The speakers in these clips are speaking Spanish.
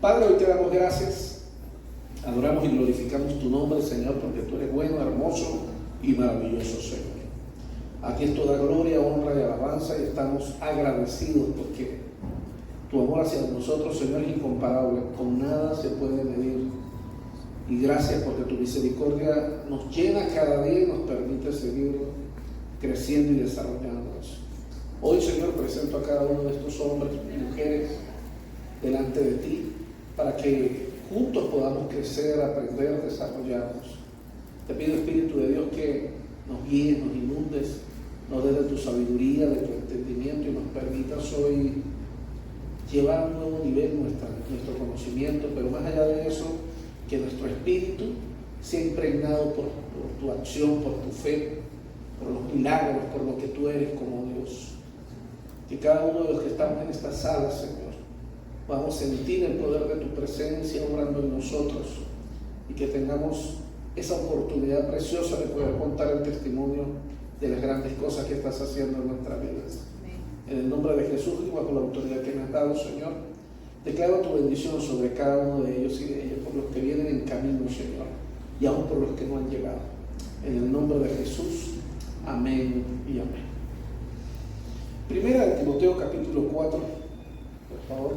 Padre, hoy te damos gracias, adoramos y glorificamos tu nombre, Señor, porque tú eres bueno, hermoso y maravilloso, Señor. Aquí es toda gloria, honra y alabanza, y estamos agradecidos porque tu amor hacia nosotros, Señor, es incomparable, con nada se puede medir. Y gracias porque tu misericordia nos llena cada día y nos permite seguir creciendo y desarrollándonos. Hoy, Señor, presento a cada uno de estos hombres y mujeres delante de ti para que juntos podamos crecer, aprender, desarrollarnos. Te pido, Espíritu de Dios, que nos guíes, nos inundes, nos des de tu sabiduría, de tu entendimiento y nos permitas hoy llevar a un nuevo nivel nuestro conocimiento, pero más allá de eso, que nuestro espíritu sea impregnado por tu acción, por tu fe, por los milagros, por lo que tú eres como Dios. Que cada uno de los que estamos en esta sala, Señor, vamos a sentir el poder de tu presencia obrando en nosotros y que tengamos esa oportunidad preciosa de poder contar el testimonio de las grandes cosas que estás haciendo en nuestras vidas. En el nombre de Jesús y bajo la autoridad que me has dado, Señor, declaro tu bendición sobre cada uno de ellos y de ellas, por los que vienen en camino, Señor, y aún por los que no han llegado. En el nombre de Jesús, amén y amén. Primera de Timoteo capítulo 4, por favor.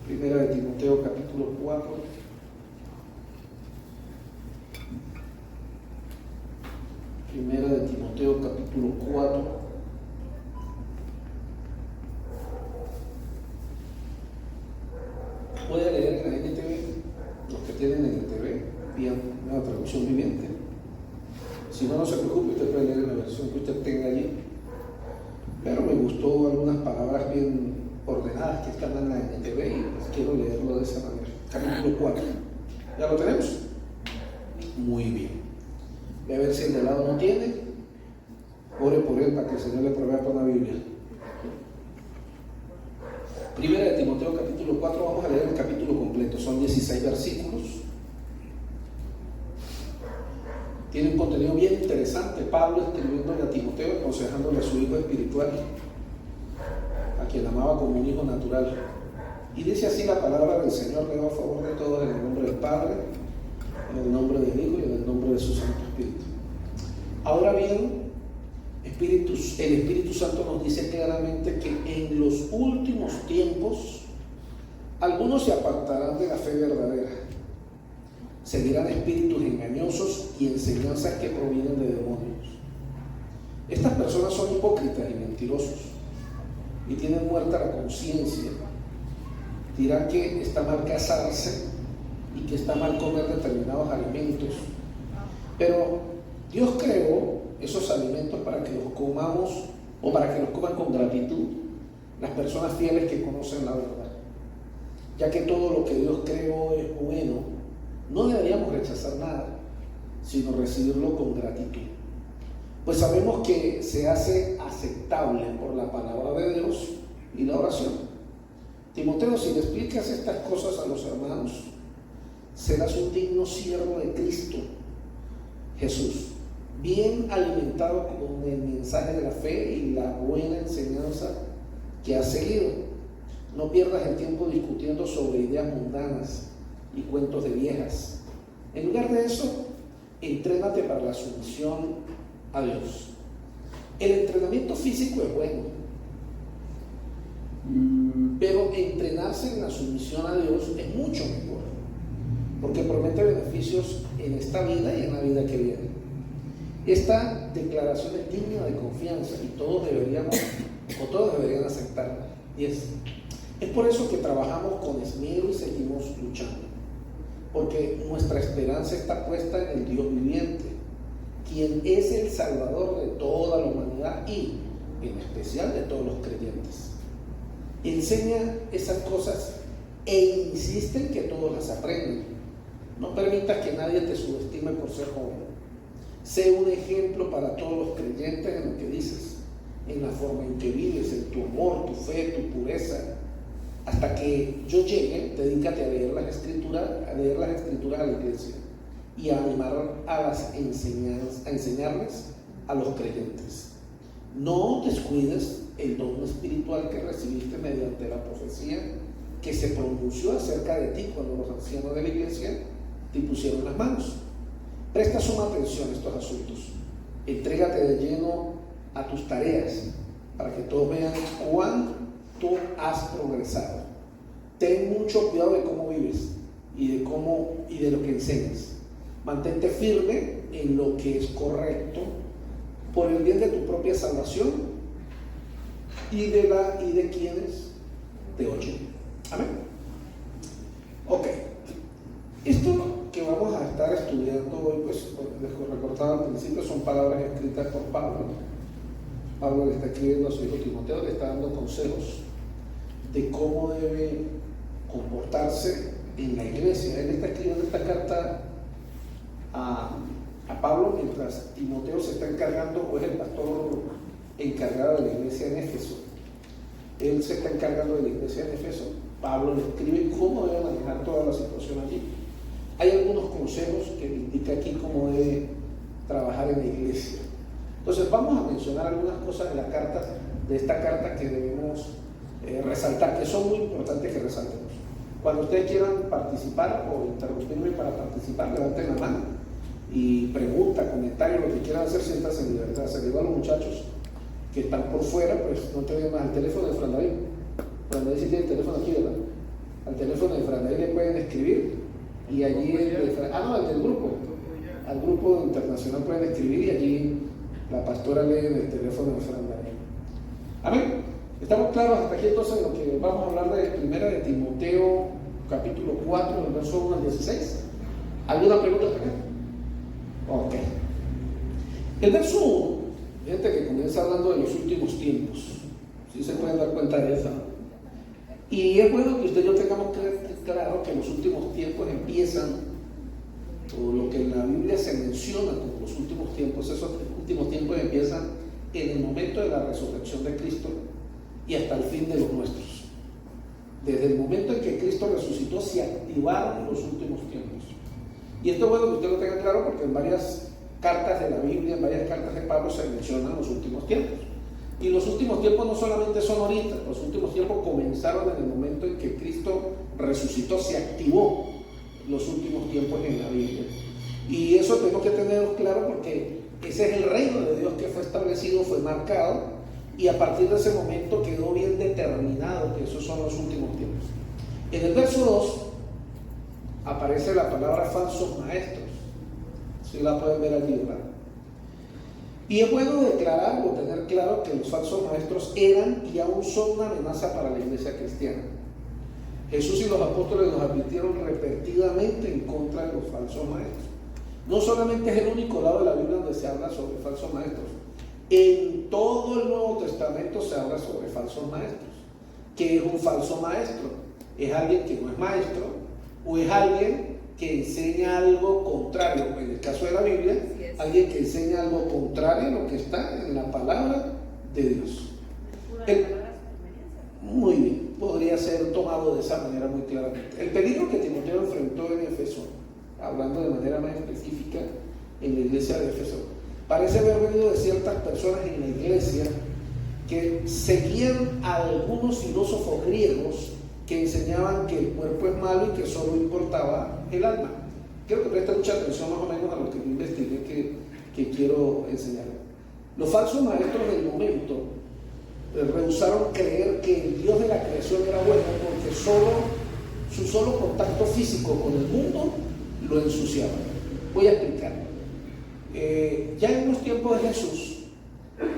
Primera de Timoteo capítulo 4. Primera de Timoteo capítulo 4. Puede leer en la NTV, los que tienen NTV, bien, una traducción viviente. Si no, no se preocupe, usted puede leer en la versión que usted tenga allí. Pero me gustó algunas palabras bien ordenadas que están en la NTV y pues quiero leerlo de esa manera. Capítulo 4. ¿Ya lo tenemos? Muy bien. Voy a ver si el de lado no tiene. Ore por él para que el Señor le provea con la Biblia. Primera de Timoteo capítulo 4, vamos a leer el capítulo completo, son 16 versículos. Tiene un contenido bien interesante. Pablo escribiéndole a Timoteo, aconsejándole a su hijo espiritual, a quien amaba como un hijo natural. Y dice así la palabra del Señor: leo a favor de todos en el nombre del Padre, en el nombre del Hijo y en el nombre de su Santo Espíritu. Ahora bien, el Espíritu Santo nos dice claramente que en los últimos tiempos algunos se apartarán de la fe verdadera, seguirán espíritus engañosos y enseñanzas que provienen de demonios. Estas personas son hipócritas y mentirosos y tienen muerta la conciencia. Dirán que está mal casarse y que está mal comer determinados alimentos, pero Dios creó esos alimentos para que los comamos o para que los coman con gratitud las personas fieles que conocen la verdad. Ya que todo lo que Dios creó es bueno, no deberíamos rechazar nada, sino recibirlo con gratitud. Pues sabemos que se hace aceptable por la palabra de Dios y la oración. Timoteo, si le explicas estas cosas a los hermanos, serás un digno siervo de Cristo Jesús, bien alimentado con el mensaje de la fe y la buena enseñanza que has seguido. No pierdas el tiempo discutiendo sobre ideas mundanas y cuentos de viejas. En lugar de eso, entrénate para la sumisión a Dios. El entrenamiento físico es bueno, pero entrenarse en la sumisión a Dios es mucho mejor, porque promete beneficios en esta vida y en la vida que viene. Esta declaración es digna de confianza y todos deberían aceptarla. Y es por eso que trabajamos con esmero y seguimos luchando, porque nuestra esperanza está puesta en el Dios viviente, quien es el Salvador de toda la humanidad y en especial de todos los creyentes. Enseña esas cosas e insiste en que todos las aprendan. No permitas que nadie te subestime por ser joven. Sé un ejemplo para todos los creyentes en lo que dices, en la forma en que vives, en tu amor, tu fe, tu pureza. Hasta que yo llegue, dedícate a leer las escrituras a la iglesia y a animar a enseñarles a los creyentes. No descuides el don espiritual que recibiste mediante la profecía que se pronunció acerca de ti cuando los ancianos de la iglesia te pusieron las manos. Presta suma atención a estos asuntos. Entrégate de lleno a tus tareas para que todos vean cuánto has progresado. Ten mucho cuidado de cómo vives y de lo que enseñas. Mantente firme en lo que es correcto por el bien de tu propia salvación y de quienes te oyen. Amén. Ok. Esto que vamos a estar estudiando hoy, pues les recordaba al principio, son palabras escritas por Pablo. Pablo le está escribiendo a su hijo Timoteo, le está dando consejos de cómo debe comportarse en la iglesia. Él está escribiendo esta carta a Pablo mientras Timoteo se está encargando, o es el pastor encargado de la iglesia en Éfeso. Él se está encargando de la iglesia en Éfeso. Pablo le escribe cómo debe manejar toda la situación allí. Hay algunos consejos que le indica aquí cómo debe trabajar en la iglesia. Entonces vamos a mencionar algunas cosas de esta carta que debemos resaltar, que son muy importantes que resaltemos. Cuando ustedes quieran participar o interrumpirme para participar, levanten la mano y pregunta, comentario, lo que quieran hacer, siéntanse en libertad. Se le digo a los muchachos que están por fuera, pues no te vean más al teléfono de Fran David. Fran David sí tiene el teléfono aquí, ¿verdad? Al teléfono de Fran David le pueden escribir y allí el del grupo, al grupo internacional pueden escribir y allí la pastora lee en el teléfono de Fran David. Amén. ¿Estamos claros hasta aquí entonces lo que vamos a hablar de primera de Timoteo capítulo 4, del verso 1 al 16? ¿Alguna pregunta hasta acá? Ok. El verso 1, fíjate que comienza hablando de los últimos tiempos. ¿Sí se pueden dar cuenta de eso? Y es bueno que usted y yo tengamos claro que los últimos tiempos empiezan, o lo que en la Biblia se menciona como los últimos tiempos, esos últimos tiempos empiezan en el momento de la resurrección de Cristo y hasta el fin de los nuestros. Desde el momento en que Cristo resucitó se activaron los últimos tiempos. Y esto es bueno que usted lo tenga claro porque en varias cartas de la Biblia, en varias cartas de Pablo se mencionan los últimos tiempos. Y los últimos tiempos no solamente son ahorita, los últimos tiempos comenzaron en el momento en que Cristo resucitó, se activó los últimos tiempos en la Biblia. Y eso tenemos que tenerlo claro porque ese es el reino de Dios que fue establecido, fue marcado, y a partir de ese momento quedó bien determinado que esos son los últimos tiempos. En el verso 2 aparece la palabra falsos maestros. Si la pueden ver allí, ¿verdad? Y es bueno declarar o tener claro que los falsos maestros eran y aún son una amenaza para la iglesia cristiana. Jesús y los apóstoles nos advirtieron repetidamente en contra de los falsos maestros. No solamente es el único lado de la Biblia donde se habla sobre falsos maestros. En todo el Nuevo Testamento se habla sobre falsos maestros. ¿Qué es un falso maestro? Es alguien que no es maestro o es alguien que enseña algo contrario. En el caso de la Biblia, alguien que enseña algo contrario a lo que está en la palabra de Dios. Muy bien, podría ser tomado de esa manera muy claramente. El peligro que Timoteo enfrentó en Éfeso, hablando de manera más específica en la iglesia de Éfeso, parece haber venido de ciertas personas en la iglesia que seguían a algunos filósofos griegos que enseñaban que el cuerpo es malo y que solo importaba el alma. Quiero que preste mucha atención más o menos a lo que yo investigué que quiero enseñar. Los falsos maestros del momento rehusaron creer que el Dios de la creación era bueno porque su solo contacto físico con el mundo lo ensuciaba. Voy a explicar. Ya en los tiempos de Jesús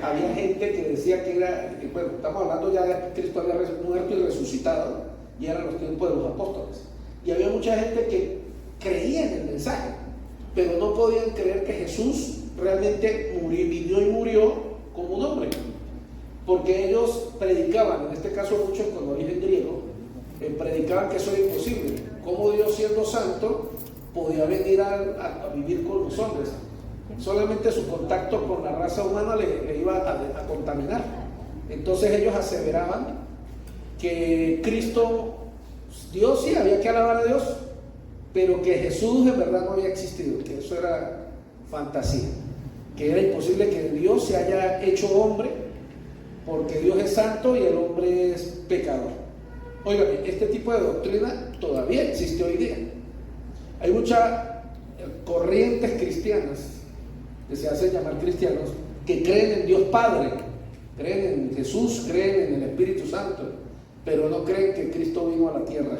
había gente que decía que era, bueno, estamos hablando ya de que Cristo había muerto y resucitado, y eran los tiempos de los apóstoles, y había mucha gente que creía en el mensaje, pero no podían creer que Jesús realmente vivió y murió como un hombre, porque ellos predicaban, en este caso muchos con origen griego, predicaban que eso era imposible. ¿Cómo Dios, siendo santo, podía venir a vivir con los hombres? Solamente su contacto con la raza humana le iba a contaminar. Entonces ellos aseveraban que Cristo, Dios sí, había que alabar a Dios, pero que Jesús en verdad no había existido, que eso era fantasía, que era imposible que Dios se haya hecho hombre, porque Dios es santo y el hombre es pecador. Óigame, este tipo de doctrina todavía existe hoy día. Hay muchas corrientes cristianas que se hacen llamar cristianos, que creen en Dios Padre, creen en Jesús, creen en el Espíritu Santo, pero no creen que Cristo vino a la tierra,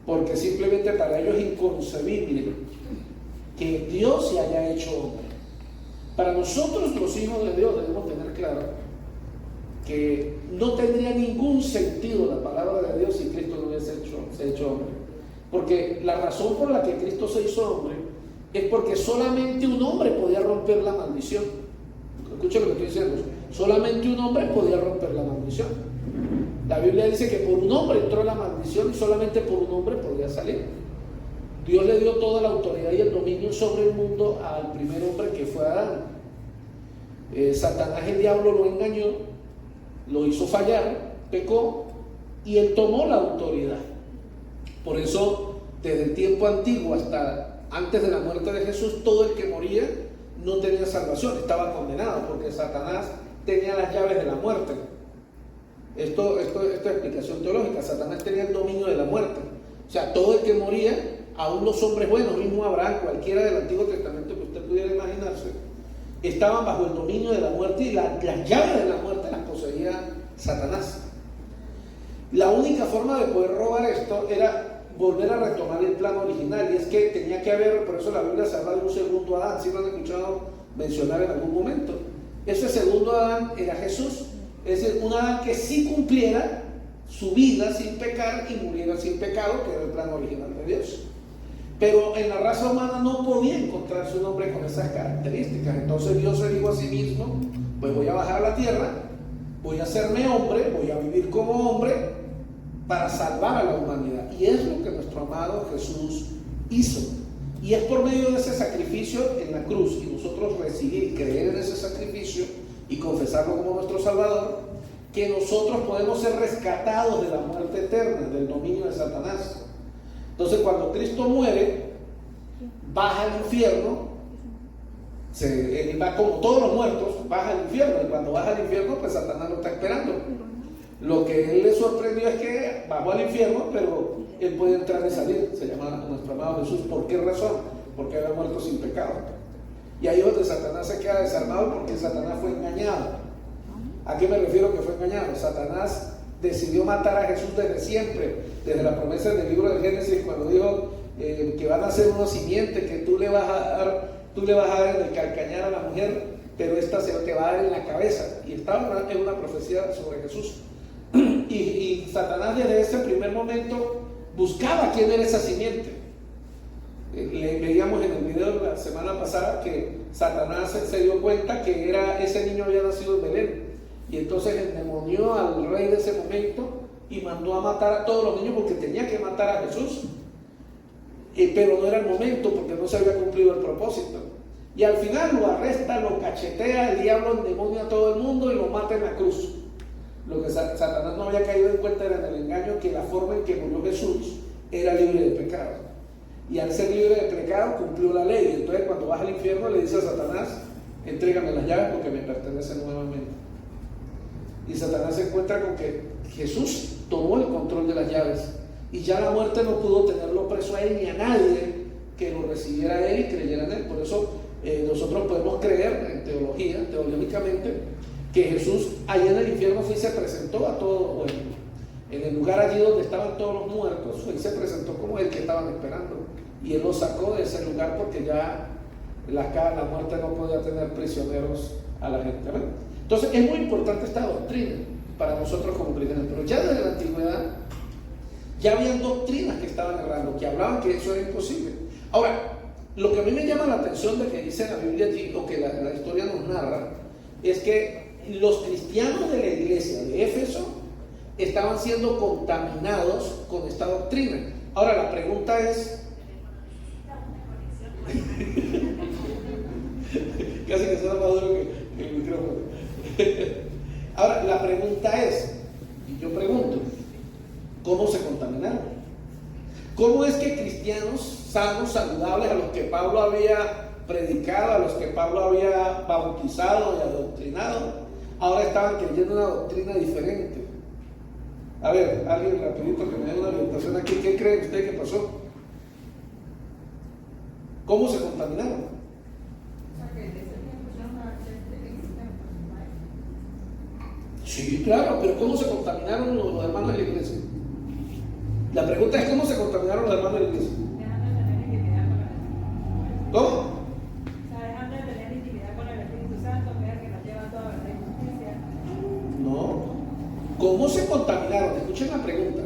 porque simplemente para ellos es inconcebible que Dios se haya hecho hombre. Para nosotros los hijos de Dios debemos tener claro que no tendría ningún sentido la palabra de Dios si Cristo no hubiese hecho hombre, porque la razón por la que Cristo se hizo hombre es porque solamente un hombre podía romper la maldición. Escuchen lo que estoy diciendo, solamente un hombre podía romper la maldición. La Biblia dice que por un hombre entró la maldición y solamente por un hombre podía salir. Dios le dio toda la autoridad y el dominio sobre el mundo al primer hombre, que fue Adán. Satanás, el diablo, lo engañó, lo hizo fallar, pecó, y él tomó la autoridad. Por eso, desde el tiempo antiguo hasta antes de la muerte de Jesús, todo el que moría no tenía salvación, estaba condenado, porque Satanás tenía las llaves de la muerte. Esto es explicación teológica. Satanás tenía el dominio de la muerte. O sea, todo el que moría, aún los hombres buenos, mismo Abraham, cualquiera del Antiguo Testamento que usted pudiera imaginarse, estaban bajo el dominio de la muerte, y las llaves de la muerte las poseía Satanás. La única forma de poder robar esto era volver a retomar el plan original, y es que tenía que haber, por eso la Biblia se habla de un segundo Adán, si lo han escuchado mencionar en algún momento. Ese segundo Adán era Jesús, es decir, un Adán que sí cumpliera su vida sin pecar y muriera sin pecado, que era el plan original de Dios. Pero en la raza humana no podía encontrarse un hombre con esas características. Entonces Dios se dijo a sí mismo: pues voy a bajar a la tierra, voy a hacerme hombre, voy a vivir como hombre para salvar a la humanidad. Y es lo que nuestro amado Jesús hizo. Y es por medio de ese sacrificio en la cruz, y nosotros recibir, creer en ese sacrificio y confesarlo como nuestro Salvador, que nosotros podemos ser rescatados de la muerte eterna, del dominio de Satanás. Entonces, cuando Cristo muere, baja al infierno, él va como todos los muertos, baja al infierno, y cuando baja al infierno, pues Satanás lo está esperando. Lo que a él le sorprendió es que bajó al infierno, pero él puede entrar y salir. Se llama nuestro amado Jesús. ¿Por qué razón? Porque había muerto sin pecado. Y ahí es donde Satanás se queda desarmado, porque Satanás fue engañado. ¿A qué me refiero que fue engañado? Satanás decidió matar a Jesús desde siempre, desde la promesa del libro de Génesis, cuando dijo que van a ser unos simientes, que tú le vas a dar en el calcañar a la mujer, pero esta se te va a dar en la cabeza. Y estaba en una profecía sobre Jesús. Y Satanás desde ese primer momento buscaba quién era esa simiente. Veíamos en el video de la semana pasada que Satanás se dio cuenta que ese niño había nacido en Belén, y entonces endemonió al rey de ese momento y mandó a matar a todos los niños, porque tenía que matar a Jesús, pero no era el momento, porque no se había cumplido el propósito. Y al final lo arresta, lo cachetea, el diablo endemonia a todo el mundo y lo mata en la cruz. Lo que Satanás no había caído en cuenta era en el engaño, que la forma en que murió Jesús era libre de pecado, y al ser libre de pecado cumplió la ley. Entonces, cuando vas al infierno, le dice a Satanás: entrégame las llaves porque me pertenecen nuevamente. Y Satanás se encuentra con que Jesús tomó el control de las llaves, y ya la muerte no pudo tenerlo preso a él ni a nadie que lo recibiera a él y creyera en él. Por eso nosotros podemos creer teológicamente, que Jesús allá en el infierno sí se presentó a todos, bueno, en el lugar allí donde estaban todos los muertos, él se presentó como el que estaban esperando, y él los sacó de ese lugar, porque ya la muerte no podía tener prisioneros a la gente, ¿verdad? Entonces es muy importante esta doctrina para nosotros como cristianos. Pero ya desde la antigüedad ya habían doctrinas que estaban errando, que hablaban que eso era imposible. Ahora, lo que a mí me llama la atención de que dice la Biblia allí, o que la historia nos narra, es que los cristianos de la iglesia de Éfeso estaban siendo contaminados con esta doctrina. Ahora la pregunta es casi que suena más duro que el micrófono. Ahora la pregunta es, y yo pregunto, ¿cómo se contaminaron? ¿Cómo es que cristianos sanos, saludables, a los que Pablo había predicado, a los que Pablo había bautizado y adoctrinado, ahora estaban creyendo una doctrina diferente? A ver, alguien rapidito que me dé una orientación aquí. ¿Qué cree usted que pasó? ¿Cómo se contaminaron? Sí, claro, pero ¿cómo se contaminaron los hermanos de la iglesia? La pregunta es ¿cómo se contaminaron los hermanos de la iglesia? ¿Cómo? No. ¿Cómo se contaminaron? Escuchen la pregunta.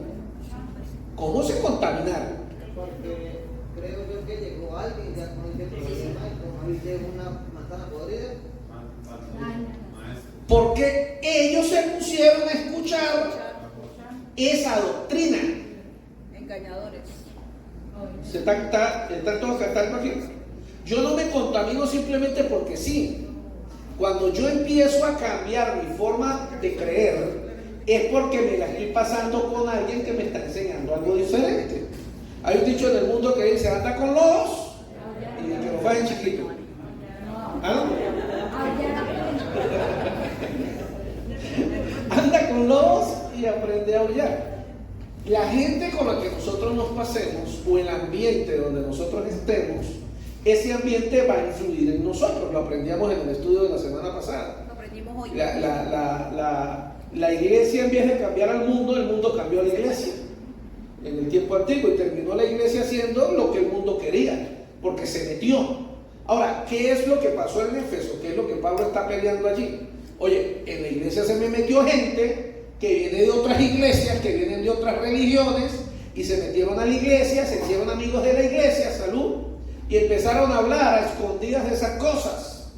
¿Cómo se contaminaron? Porque creo yo que llegó alguien ya con este problema y como ahí llegó una manzana podrida. Porque ellos se pusieron a escuchar esa doctrina. Engañadores. ¿Está todo cantando aquí? Yo no me contamino simplemente porque sí. Cuando yo empiezo a cambiar mi forma de creer, es porque me la estoy pasando con alguien que me está enseñando algo diferente. Hay un dicho en el mundo que dice, anda con los, y que lo fajen chiquito. ¿Ah? Anda con los y aprende a aullar. La gente con la que nosotros nos pasemos, o el ambiente donde nosotros estemos, ese ambiente va a influir en nosotros. Lo aprendíamos en el estudio de la semana pasada. Lo aprendimos hoy. La iglesia, en vez de cambiar al mundo, el mundo cambió a la iglesia en el tiempo antiguo, y terminó la iglesia haciendo lo que el mundo quería, porque se metió. Ahora, ¿qué es lo que pasó en Éfeso? ¿Qué es lo que Pablo está peleando allí? Oye, en la iglesia se me metió gente que viene de otras iglesias, que vienen de otras religiones, y se metieron a la iglesia, se hicieron amigos de la iglesia, salud, y empezaron a hablar a escondidas de esas cosas.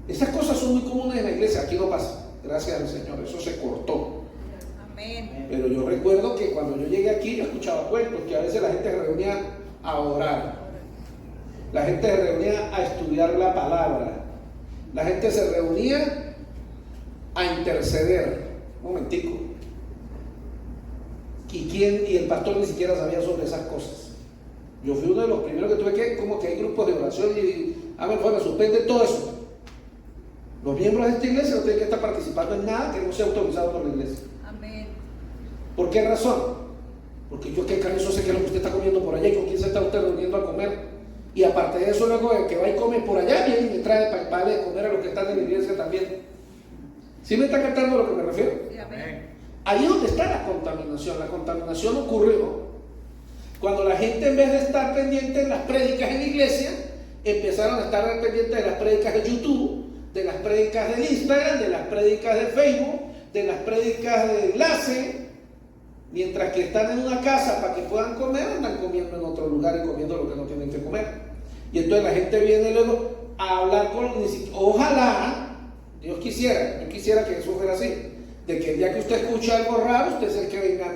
Esas cosas son muy comunes en la iglesia, aquí no pasa, gracias al Señor, eso se cortó. Amén. Pero yo recuerdo que cuando yo llegué aquí, yo escuchaba cuentos, que a veces la gente se reunía a orar, la gente se reunía a estudiar la palabra, la gente se reunía a interceder. Un momentico. Y el pastor ni siquiera sabía sobre esas cosas. Yo fui uno de los primeros que tuve que, como que hay grupos de oración y bueno, suspende todo eso. Los miembros de esta iglesia no tienen que estar participando en nada que no sea autorizado por la iglesia. Amén. ¿Por qué razón? Porque yo qué carrizo sé qué es lo que usted está comiendo por allá y con quién se está usted reuniendo a comer. Y aparte de eso, luego el que va y come por allá, viene y me trae para de comer a los que están en la iglesia también. ¿Sí me está captando a lo que me refiero? Sí, amén. Ahí es donde está la contaminación. La contaminación ocurrió cuando la gente, en vez de estar pendiente de las prédicas en la iglesia, empezaron a estar pendientes de las prédicas de YouTube, de las prédicas de Instagram, de las prédicas de Facebook, de las prédicas de enlace. Mientras que están en una casa para que puedan comer, andan comiendo en otro lugar y comiendo lo que no tienen que comer. Y entonces la gente viene luego a hablar con... Ojalá, Dios quisiera, yo quisiera que eso fuera así, de que el día que usted escuche algo raro, usted es el que venga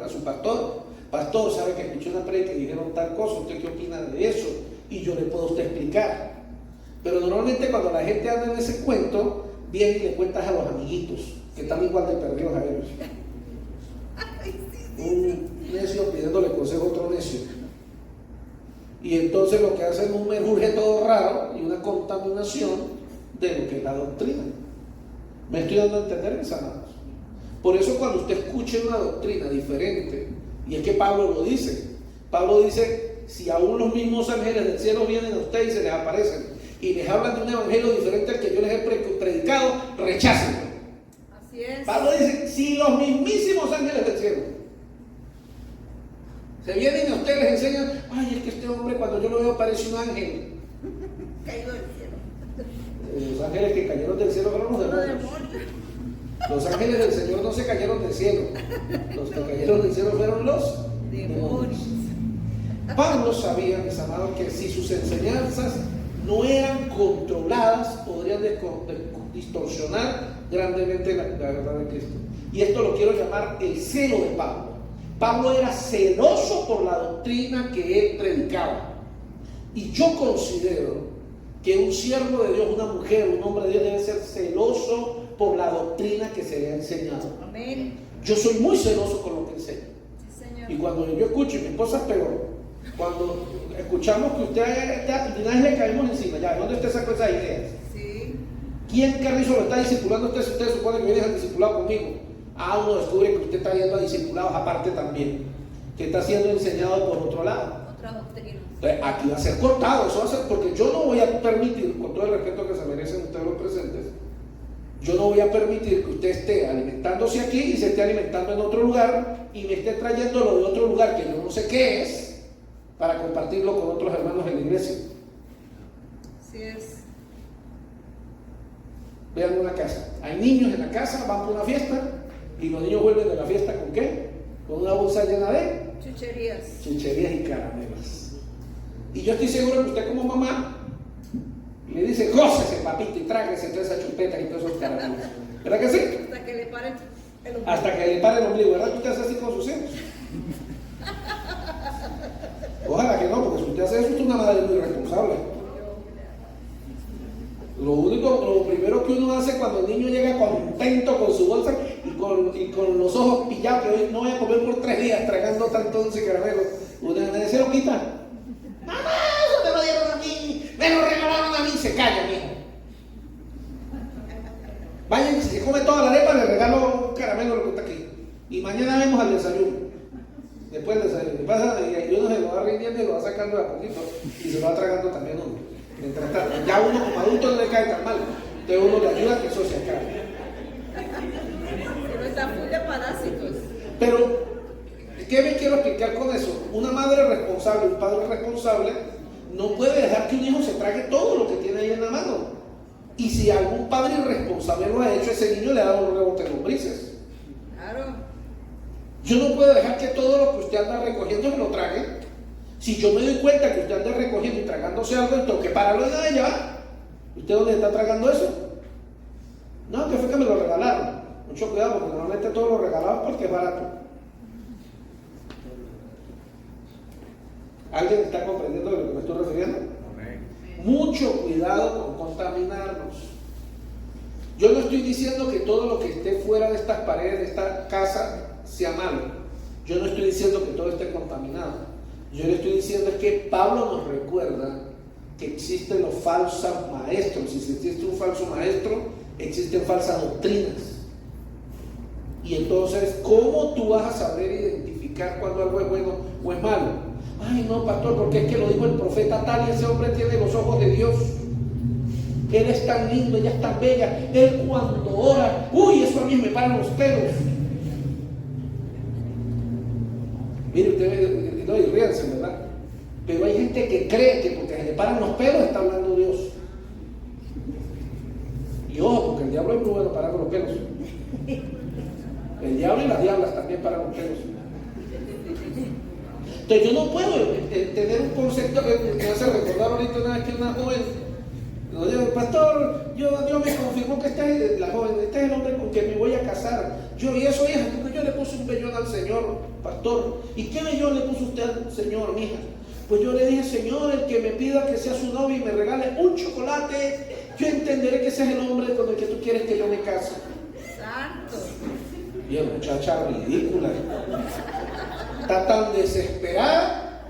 a su pastor. Pastor, sabe que escuché una prédica y dijeron tal cosa, ¿usted qué opina de eso? Y yo le puedo a usted explicar. Pero normalmente cuando la gente anda en ese cuento, viene y le cuentas a los amiguitos, que están igual de perdidos a ellos. Un necio pidiéndole consejo a otro necio. Y entonces lo que hacen es un menjurje todo raro y una contaminación de lo que es la doctrina. ¿Me estoy dando a entender, mis amados? Por eso cuando usted escuche una doctrina diferente, y es que Pablo lo dice, Pablo dice, si aún los mismos ángeles del cielo vienen a ustedes y se les aparecen y les hablan de un evangelio diferente al que yo les he predicado, rechácenlo. Así es. Pablo dice, si los mismísimos ángeles del cielo se vienen y a ustedes les enseñan, ay, es que este hombre cuando yo lo veo parece un ángel. Caído del cielo. Los ángeles que cayeron del cielo fueron los demonios. Los ángeles del Señor no se cayeron del cielo. Los que cayeron del cielo fueron los demonios. Pablo sabía, mis amados, que si sus enseñanzas no eran controladas, podrían distorsionar grandemente la verdad de Cristo. Y esto lo quiero llamar el celo de Pablo. Pablo era celoso por la doctrina que él predicaba. Y yo considero que un siervo de Dios, una mujer, un hombre de Dios debe ser celoso por la doctrina que se le ha enseñado. Amén. Yo soy muy celoso con lo que enseño. Sí, Señor. Y cuando yo escucho, y mi esposa es peor, cuando escuchamos que usted ya de una vez le caemos encima, ya, ¿de dónde usted sacó esas ideas? Sí. ¿Quién carrizo lo está discipulando usted si usted supone que viene al discipulado conmigo? Uno descubre que usted está yendo a discipulados aparte también, que está siendo enseñado por otro lado. Otra doctrina. Entonces, aquí va a ser cortado, eso va a ser, porque yo no voy a permitir, con todo el respeto que se merecen ustedes los presentes, yo no voy a permitir que usted esté alimentándose aquí y se esté alimentando en otro lugar y me esté trayendo lo de otro lugar que yo no sé qué es para compartirlo con otros hermanos en la iglesia. Así es. Vean una casa, hay niños en la casa, van por una fiesta y los niños vuelven de la fiesta ¿con qué? Con una bolsa llena de Chucherías. chucherías y caramelos. Y yo estoy seguro que usted como mamá le dice, gócese papito y tráguese toda esa chupeta y todos esos caramelos. ¿Verdad que sí? Hasta que le pare el ombligo. Hasta que le pare el ombligo, ¿verdad que usted hace así con sus hijos? Ojalá que no, porque si usted hace eso, usted es una madre muy responsable. Lo primero que uno hace cuando el niño llega contento con su bolsa y con los ojos pillados, que hoy no voy a comer por 3 días tragando tanto dulce caramelo, uno se lo quita. ¡Mamá, eso me lo dieron a mí! ¡Me lo regalaron a mí! Se calla, mijo. Vayan, si se come toda la arepa, le regalo un caramelo lo que está aquí. Y mañana vemos al desayuno. Después del desayuno. Y uno se lo va rindiendo y lo va sacando de a poquito. Y se lo va tragando también uno. Mientras tanto, ya uno como adulto no le cae tan mal. Entonces uno le ayuda a que eso se acabe. Pero está full de parásitos. Pero, ¿qué me quiero explicar con eso? Una madre responsable, un padre responsable, no puede dejar que un hijo se trague todo lo que tiene ahí en la mano. Y si algún padre irresponsable lo ha hecho, ese niño le ha dado un rebote de lombrices. Claro. Yo no puedo dejar que todo lo que usted anda recogiendo me lo trague. Si yo me doy cuenta que usted anda recogiendo y tragándose algo, tengo que pararlo y nada, ya va. ¿Usted dónde está tragando eso? No, que fue que me lo regalaron. Mucho cuidado, porque normalmente todo lo regalado es porque es barato. ¿Alguien está comprendiendo de lo que me estoy refiriendo? Mucho cuidado con contaminarnos. Yo no estoy diciendo que todo lo que esté fuera de estas paredes, de esta casa, sea malo. Yo no estoy diciendo que todo esté contaminado. Yo le estoy diciendo es que Pablo nos recuerda que existen los falsos maestros. Y si existe un falso maestro, existen falsas doctrinas. Y entonces, ¿cómo tú vas a saber identificar cuando algo es bueno o es malo? Ay, no, pastor, porque es que lo dijo el profeta tal y ese hombre tiene los ojos de Dios. Él es tan lindo, ella es tan bella. Él cuando ora, uy, eso a mí me paran los pelos. Mire, usted, no, y ríanse, ¿verdad? Pero hay gente que cree que porque se le paran los pelos está hablando Dios. Y ojo, porque el diablo es muy bueno parando los pelos. El diablo y las diablas también paran los pelos. Entonces yo no puedo tener un concepto que me hace recordar ahorita una vez que una joven nos dijo, pastor, Dios me confirmó que este es la joven, este es el hombre con quien me voy a casar. Yo, y eso, hija, porque yo le puse un vellón al Señor, pastor. ¿Y qué vellón le puso usted al Señor, mija? Pues yo le dije, Señor, el que me pida que sea su novio y me regale un chocolate, yo entenderé que ese es el hombre con el que tú quieres que yo me case. Santo. Y la muchacha ridícula. Está tan desesperada.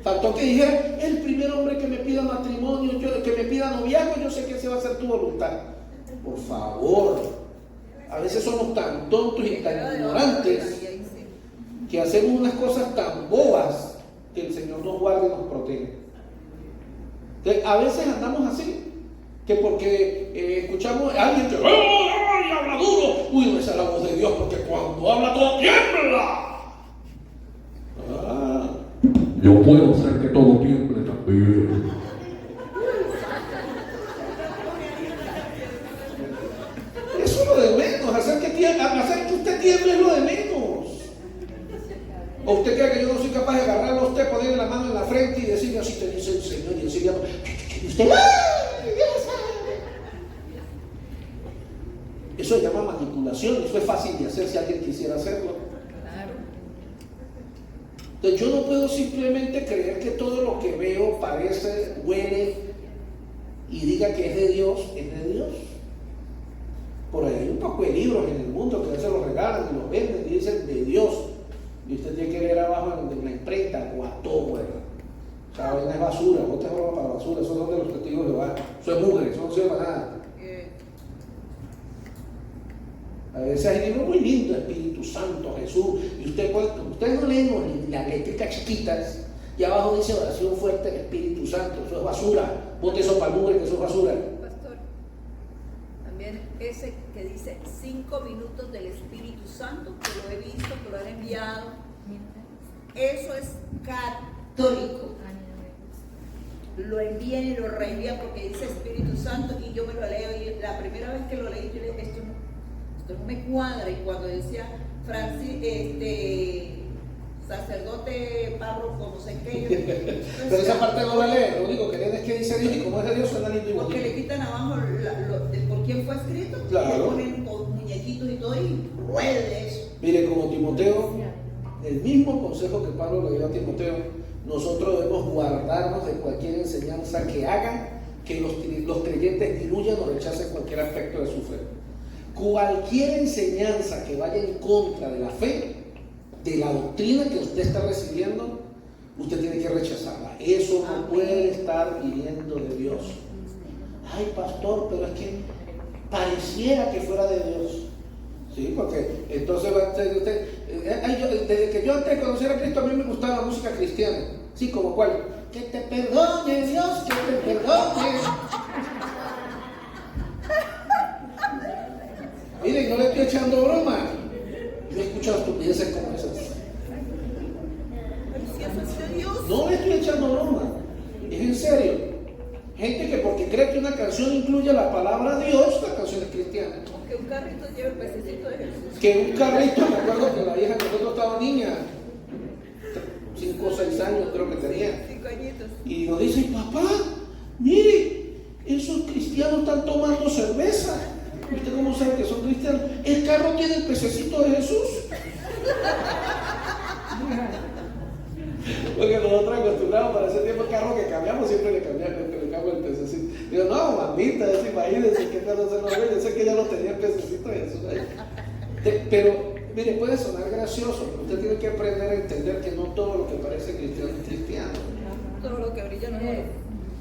Faltó que dijera, el primer hombre que me pida matrimonio, que me pida noviazgo, yo sé que ese va a ser tu voluntad. Por favor. A veces somos tan tontos y tan ignorantes que hacemos unas cosas tan bobas que el Señor nos guarda y nos protege. Entonces, a veces andamos así, que porque escuchamos a alguien que habla duro, uy, no, esa es la voz de Dios, porque cuando habla todo tiembla. Yo puedo hacer que todo tiemble también. Eso es lo de menos, hacer que usted tiemble es lo de menos. ¿O usted cree que yo no soy capaz de agarrarlo a usted, ponerle la mano en la frente y decirle así te dice el Señor y decirle usted, eso se llama manipulación, eso es fácil de hacer si alguien quisiera hacerlo. Entonces yo no puedo simplemente creer que todo lo que veo, parece, huele y diga que es de Dios, es de Dios. Por ahí hay un poco de libros en el mundo que a veces los regalan y los venden y dicen de Dios. Y usted tiene que ver abajo en la imprenta, Guató, o sea, vaina es basura, botes ropa para basura, esos son de los testigos de Jehová. Eso es mugre, eso no sirve para nada. A ver, veces hay libros muy lindos, Espíritu Santo, Jesús, y ustedes no leen las letricas chiquitas, y abajo dice oración fuerte del Espíritu Santo, eso es basura, bote eso para nube, que eso es basura. Pastor, también ese que dice 5 minutos del Espíritu Santo, que lo he visto, que lo han enviado, eso es católico. Lo envían y lo reenvían porque dice Espíritu Santo, y yo me lo leo, y la primera vez que lo leí yo le dije, esto no me cuadra. Y cuando decía sacerdote, párroco, no sé qué, yo dije, pero esa parte no la lee, lo único que leen es que dice Dios, y como es de Dios suena lindo y bonito. porque le quitan abajo por quién fue escrito, claro. y le ponen con muñequitos y todo, y ruede eso. Mire, como Timoteo, el mismo consejo que Pablo le dio a Timoteo, nosotros debemos guardarnos de cualquier enseñanza que haga que los creyentes diluyan o rechacen cualquier aspecto de su fe. Cualquier enseñanza que vaya en contra de la fe, de la doctrina que usted está recibiendo, usted tiene que rechazarla. Eso no puede estar viniendo de Dios. Ay, pastor, pero es que pareciera que fuera de Dios. Sí, porque entonces desde que yo antes de conocer a Cristo, a mí me gustaba la música cristiana. Sí, como cuál. Que te perdone Dios, que te perdone. Miren, no le estoy echando broma. Yo he escuchado estupideces como esas. No le estoy echando broma. Es en serio. Gente que porque cree que una canción incluye la palabra Dios, la canción es cristiana. Que un carrito lleva el pececito de Jesús. Que un carrito, me acuerdo que la vieja que nosotros estaba niña, 5 o 6 años creo que tenía. 5 añitos. Y nos dice, papá, mire, esos cristianos están tomando cerveza. ¿Usted cómo sabe que son cristianos? El carro tiene el pececito de Jesús. Porque nosotros acostumbramos para ese tiempo el carro que cambiamos, siempre le cambiamos el pececito. Digo, no, mamita, imagínense que cuando se lo ve, yo sé que ya lo tenía el pececito de Jesús ahí. Pero, mire, puede sonar gracioso, pero usted tiene que aprender a entender que no todo lo que parece cristiano es cristiano. Todo lo que brilla no es.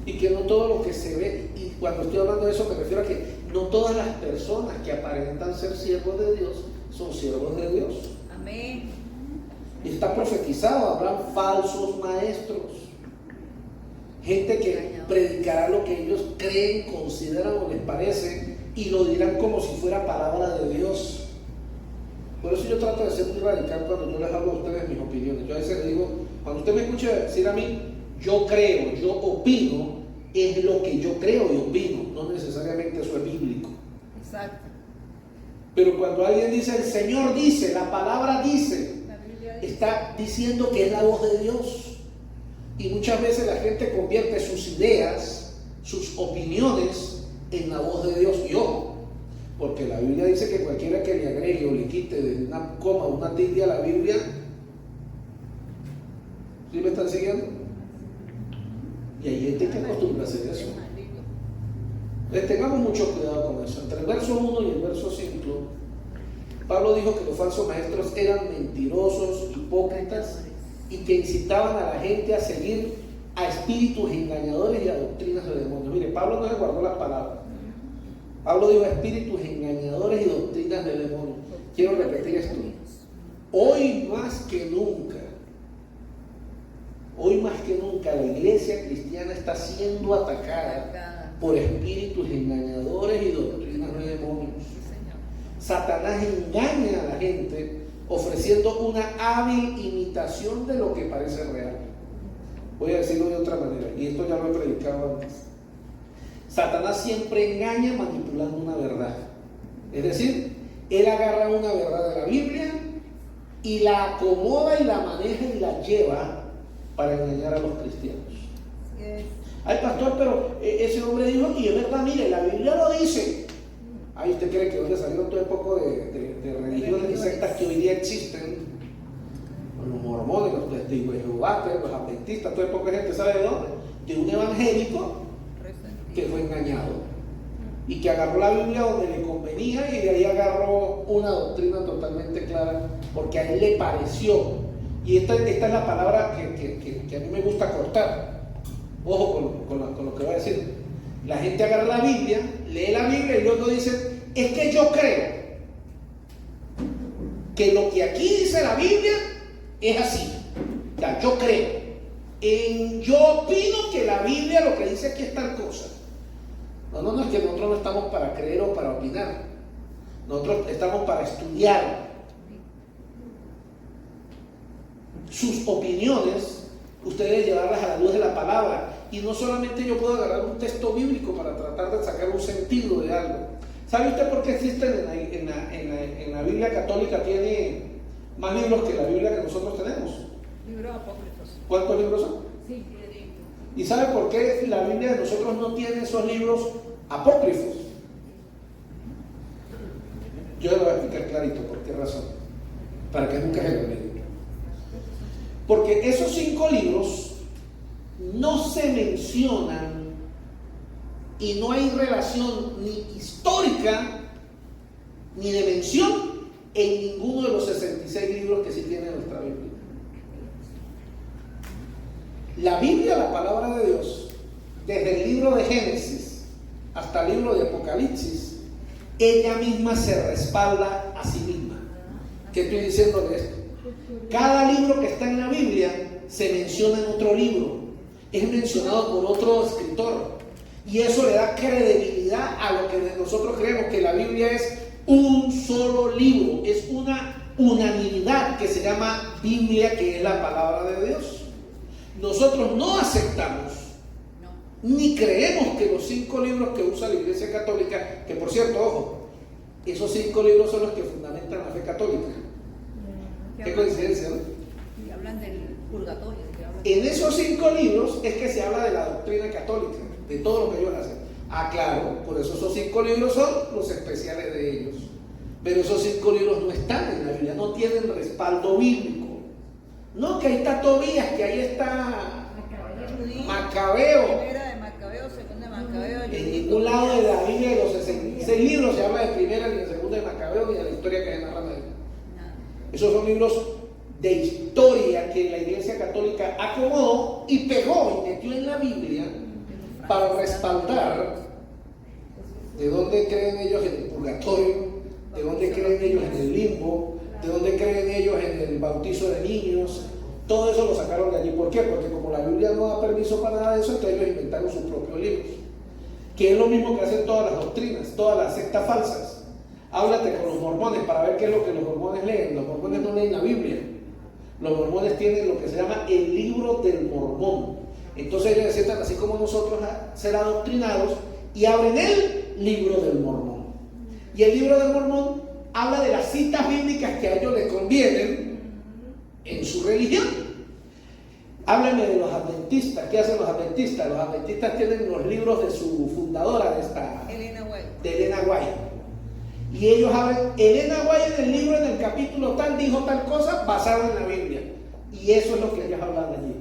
Y que no todo lo que se ve, y cuando estoy hablando de eso me refiero a que no todas las personas que aparentan ser siervos de Dios son siervos de Dios. Amén. Y está profetizado, habrán falsos maestros, gente que predicará lo que ellos creen, consideran o les parece, y lo dirán como si fuera palabra de Dios. Por eso yo trato de ser muy radical cuando yo les hablo a ustedes mis opiniones. Yo a veces les digo, cuando usted me escuche decir a mí, yo creo, yo opino, es lo que yo creo y opino, no necesariamente eso es bíblico. Exacto. Pero cuando alguien dice, el Señor dice, la palabra dice, está diciendo que es la voz de Dios. Y muchas veces la gente convierte sus ideas, sus opiniones en la voz de Dios. Y ojo, porque la Biblia dice que cualquiera que le agregue o le quite de una coma o una tilde a la Biblia, ¿sí me están siguiendo? Y hay gente que acostumbra a hacer eso. Entonces tengamos mucho cuidado con eso. Entre el verso 1 y el verso 5, Pablo dijo que los falsos maestros eran mentirosos, hipócritas, y que incitaban a la gente a seguir a espíritus engañadores y a doctrinas de demonios. Mire, Pablo no le guardó las palabras. Pablo dijo espíritus engañadores y doctrinas de demonios. Quiero repetir esto. Hoy más que nunca, la iglesia cristiana está siendo atacada por espíritus engañadores y doctrinas de demonios. Satanás engaña a la gente ofreciendo una hábil imitación de lo que parece real. Voy a decirlo de otra manera, y esto ya lo he predicado antes. Satanás siempre engaña manipulando una verdad. Es decir, él agarra una verdad de la Biblia y la acomoda y la maneja y la lleva para engañar a los cristianos. Ay, pastor, pero ese hombre dijo, y es verdad, mire, la Biblia lo dice. Ay, ¿usted cree que donde salieron todo un poco de religiones y sectas que hoy día existen? Los mormones, los testigos de Jehová, los adventistas, toda poca gente sabe de dónde. De un evangélico que fue engañado y que agarró la Biblia donde le convenía y de ahí agarró una doctrina totalmente clara porque a él le pareció. Y esta es la palabra que a mí me gusta cortar. Ojo con lo que voy a decir. La gente agarra la Biblia, lee la Biblia y luego dice, es que yo creo. que lo que aquí dice la Biblia es así. O sea, yo creo. Yo opino que la Biblia lo que dice aquí es tal cosa. No, es que nosotros no estamos para creer o para opinar. Nosotros estamos para estudiar. Sus opiniones, ustedes llevarlas a la luz de la palabra. Y no solamente yo puedo agarrar un texto bíblico para tratar de sacar un sentido de algo. ¿Sabe usted por qué existen en la Biblia católica tiene más libros que la Biblia que nosotros tenemos? Libros apócrifos. ¿Cuántos libros son? Sí. ¿Y sabe por qué la Biblia de nosotros no tiene esos libros apócrifos? Yo le voy a explicar clarito por qué razón. Para que nunca se lo olvide. Porque esos 5 libros no se mencionan y no hay relación ni histórica ni de mención en ninguno de los 66 libros que sí tiene nuestra Biblia. La Biblia, la palabra de Dios, desde el libro de Génesis hasta el libro de Apocalipsis, ella misma se respalda a sí misma. ¿Qué estoy diciendo de esto? Cada libro que está en la Biblia se menciona en otro libro, es mencionado por otro escritor, y eso le da credibilidad a lo que nosotros creemos, que la Biblia es un solo libro, es una unanimidad que se llama Biblia, que es la palabra de Dios. Nosotros no aceptamos ni creemos que los 5 libros que usa la Iglesia Católica, que por cierto, ojo, esos 5 libros son los que fundamentan la fe católica. Qué coincidencia, ¿no? Y hablan del purgatorio. En esos 5 libros es que se habla de la doctrina católica, de todo lo que ellos hacen. Claro, por eso esos 5 libros son los especiales de ellos. Pero esos 5 libros no están en la Biblia, no tienen respaldo bíblico. No, que ahí está Tobías, que ahí está Macabeo. Primera de Macabeo, segunda de Macabeo. En ningún lado de la Biblia de los 66 libros se habla de primera ni de segunda de Macabeo ni de la historia que se narra de él. Esos son libros de historia que la Iglesia Católica acomodó y pegó y metió en la Biblia para respaldar de dónde creen ellos en el purgatorio, de dónde creen ellos en el limbo, de dónde creen ellos en el bautizo de niños. Todo eso lo sacaron de allí. ¿Por qué? Porque como la Biblia no da permiso para nada de eso, entonces ellos inventaron sus propios libros, que es lo mismo que hacen todas las doctrinas, todas las sectas falsas. Háblate con los mormones para ver qué es lo que los mormones leen. Los mormones no leen la Biblia. Los mormones tienen lo que se llama el libro del mormón. Entonces ellos se sientan así como nosotros a ser adoctrinados y abren el libro del mormón. Y el libro del mormón habla de las citas bíblicas que a ellos les convienen en su religión. Háblame de los adventistas. ¿Qué hacen los adventistas? Los adventistas tienen los libros de su fundadora, de Elena White. Y ellos hablan, Elena White en el libro, en el capítulo tal, dijo tal cosa basado en la Biblia. Y eso es lo que ellos hablan allí.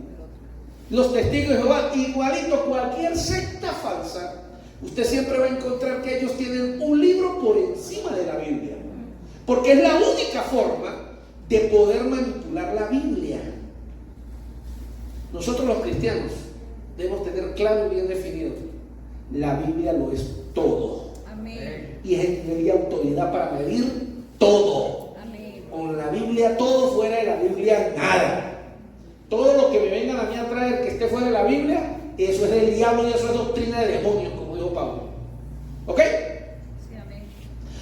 Los testigos de Jehová, igualito cualquier secta falsa, usted siempre va a encontrar que ellos tienen un libro por encima de la Biblia. Porque es la única forma de poder manipular la Biblia. Nosotros los cristianos debemos tener claro y bien definido: la Biblia lo es todo. Amén. Y es el nivel de autoridad para medir todo. Amén. Con la Biblia todo, fuera de la Biblia nada. Todo lo que me vengan a mí a traer que esté fuera de la Biblia, eso es del diablo y eso es doctrina de demonios, como dijo Pablo. ¿Ok? Sí, amén.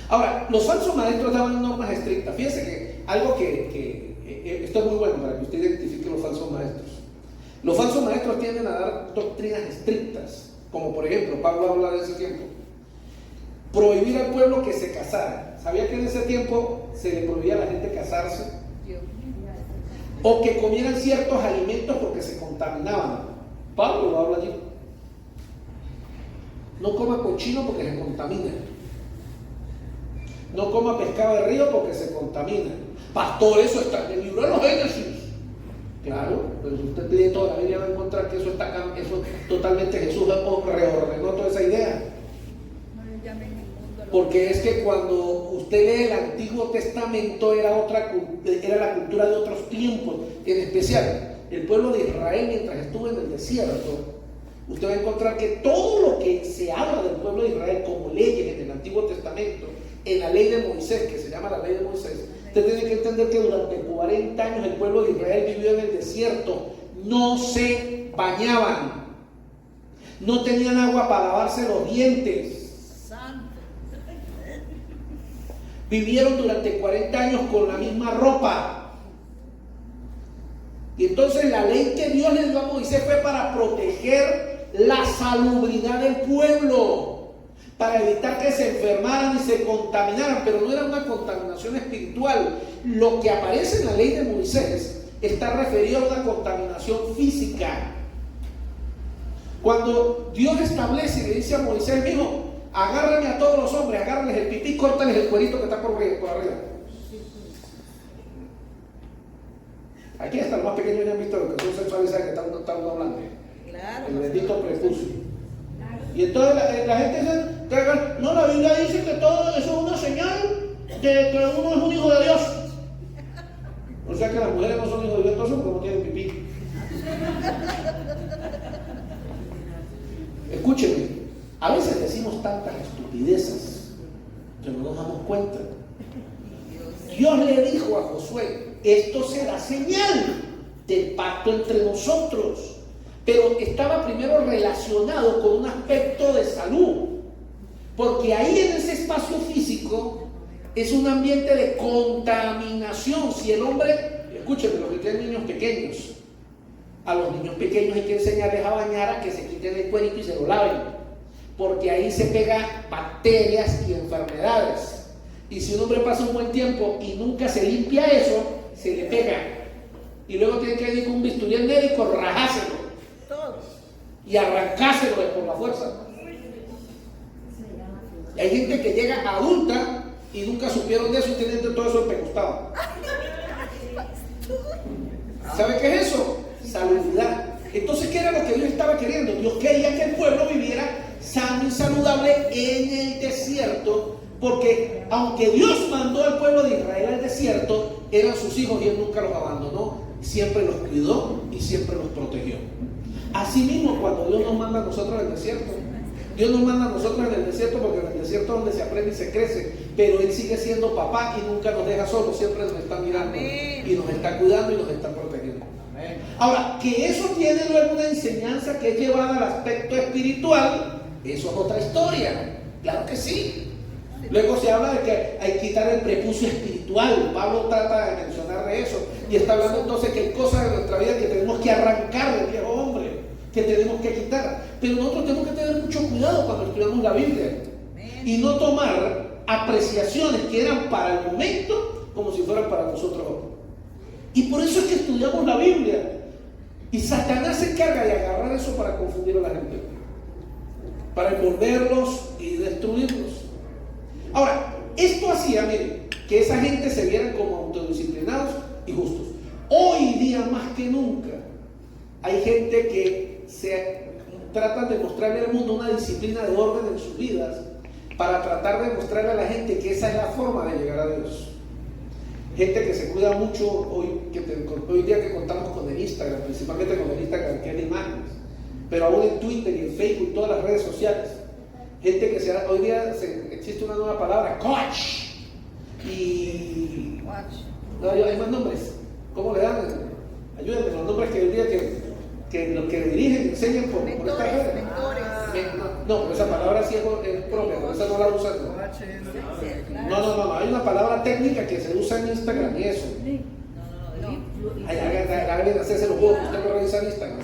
Ahora, los falsos maestros daban normas estrictas. Fíjense que algo esto es muy bueno para que usted identifique los falsos maestros. Los falsos maestros tienden a dar doctrinas estrictas, como por ejemplo, Pablo habla de ese tiempo. Prohibir al pueblo que se casara. ¿Sabía que en ese tiempo se le prohibía a la gente casarse? O que comieran ciertos alimentos porque se contaminaban. Pablo lo habla allí. No coma cochino porque se contamina. No coma pescado de río porque se contamina. Pastor, eso está en el libro de los Génesis. Claro, pero si usted lee toda la Biblia va a encontrar que eso totalmente Jesús reordenó toda esa idea. Porque es que cuando usted lee el Antiguo Testamento era la cultura de otros tiempos. En especial, el pueblo de Israel, mientras estuvo en el desierto, usted va a encontrar que todo lo que se habla del pueblo de Israel como leyes en el Antiguo Testamento, en la ley de Moisés, que se llama la ley de Moisés, Usted tiene que entender que durante 40 años el pueblo de Israel vivió en el desierto. No se bañaban. No tenían agua para lavarse los dientes. Santo. Vivieron durante 40 años con la misma ropa. Y entonces la ley que Dios le dio a Moisés fue para proteger la salubridad del pueblo, para evitar que se enfermaran y se contaminaran, pero no era una contaminación espiritual. Lo que aparece en la ley de Moisés está referido a una contaminación física. Cuando Dios establece y le dice a Moisés, mijo, agárrame a todos los hombres, agárrales el pipí, córtales el cuerito que está por arriba. Aquí hasta los más pequeños ya han visto lo que son sexualizados que están hablando. Claro. El bendito prepucio. Y entonces la gente dice, no, la Biblia dice que todo eso es una señal de que uno es un hijo de Dios. O sea que las mujeres no son hijos de Dios entonces porque no tienen pipí. Escúchenme, a veces decimos tantas estupideces que no nos damos cuenta. Dios le dijo a Josué, esto será señal del pacto entre nosotros. Pero estaba primero relacionado con un aspecto de salud, porque ahí en ese espacio físico es un ambiente de contaminación. Si el hombre, escúchenme, los que tienen niños pequeños, a los niños pequeños hay que enseñarles a bañar, a que se quiten el cuerito y se lo laven, porque ahí se pegan bacterias y enfermedades. Y si un hombre pasa un buen tiempo y nunca se limpia eso, se le pega. Y luego tiene que ir con un bisturí al médico, rajárselo y arrancárselo por la fuerza. Y hay gente que llega adulta y nunca supieron de eso y tienen todo eso empecostado. ¿Sabe qué es eso? Salubridad. Entonces, ¿qué era lo que Dios estaba queriendo? Dios quería que el pueblo viviera sano y saludable en el desierto, porque aunque Dios mandó al pueblo de Israel al desierto, eran sus hijos y Él nunca los abandonó, siempre los cuidó y siempre los protegió. Asimismo, cuando Dios nos manda a nosotros al desierto, Dios nos manda a nosotros en el desierto porque en el desierto es donde se aprende y se crece, pero Él sigue siendo papá y nunca nos deja solos, siempre nos está mirando y nos está cuidando y nos está protegiendo. Ahora, que eso tiene luego una enseñanza que es llevada al aspecto espiritual, eso es otra historia, claro que sí. Luego se habla de que hay que quitar el prepucio espiritual. Pablo trata de mencionar de eso y está hablando entonces que hay cosas de nuestra vida que tenemos que arrancar del viejo hombre, que tenemos que quitar. Pero nosotros tenemos que tener mucho cuidado cuando estudiamos la Biblia y no tomar apreciaciones que eran para el momento como si fueran para nosotros. Y por eso es que estudiamos la Biblia. Y Satanás se encarga de agarrar eso para confundir a la gente, para envolverlos y destruirlos. Ahora, esto hacía, miren, que esa gente se vieran como autodisciplinados y justos. Hoy día más que nunca hay gente que se tratan de mostrarle al mundo una disciplina de orden en sus vidas para tratar de mostrarle a la gente que esa es la forma de llegar a Dios. Gente que se cuida mucho hoy día que contamos con el Instagram, principalmente con el Instagram que es de imágenes, pero aún en Twitter y en Facebook y todas las redes sociales. Gente que hoy día existe una nueva palabra, coach. Y no, hay más nombres. ¿Cómo le dan? Ayúdenme, los nombres que hoy día que los que dirigen, enseñan por estas redes. No, pero esa palabra sí es propia, pero esa no la usan. No, hay una palabra técnica que se usa en Instagram y eso. Alguien hacerse los juegos que usted puede revisar en Instagram.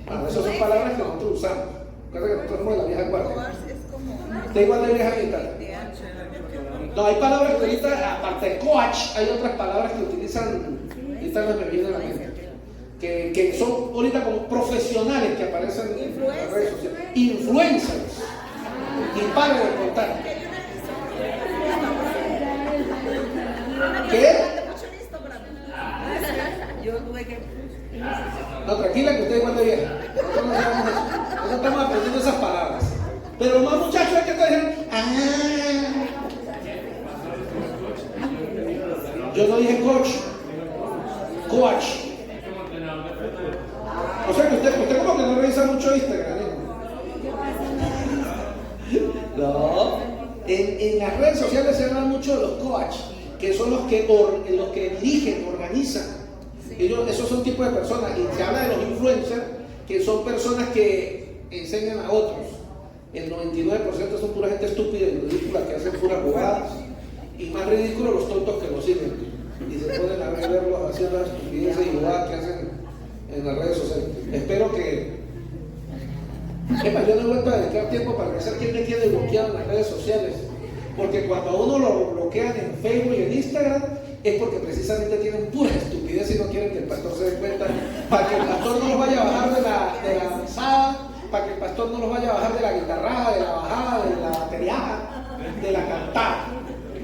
Bueno, esas son palabras que nosotros usamos. Recuerda que nosotros somos de la vieja guardia. Usted igual de vieja guitarra. No, hay palabras que ahorita, aparte de coach, hay otras palabras que utilizan, ahorita no me viene a la mente, que son ahorita como profesionales que aparecen en las redes sociales. Influencers. Y pare de contar. ¿Qué? Yo tuve que... No, tranquila que usted igual de vieja. Nosotros no sabemos eso. Nosotros estamos aprendiendo esas palabras. Pero los más muchachos hay que estar diciendo, yo no dije coach. Coach. O sea que usted como que no revisa mucho Instagram, ¿eh? No. En las redes sociales se habla mucho de los coach. que son los que dirigen, organizan. Esos son tipos de personas. Y se habla de los influencers, que son personas que enseñan a otros. El 99% son pura gente estúpida y ridícula que hacen puras bobadas. Y más ridículos los tontos que los siguen. Y se pueden verlos haciendo las estupideces y bobadas que hacen en las redes sociales. Espero que... Es más, yo no he vuelto a dedicar tiempo para revisar quién me tiene bloqueado en las redes sociales. Porque cuando a uno lo bloquean en Facebook y en Instagram, es porque precisamente tienen pura estupidez y no quieren que el pastor se dé cuenta, para que el pastor no los vaya a bajar de la mesada, para que el pastor no los vaya a bajar de la guitarrada, de la bajada, de la bateriada, de la cantada.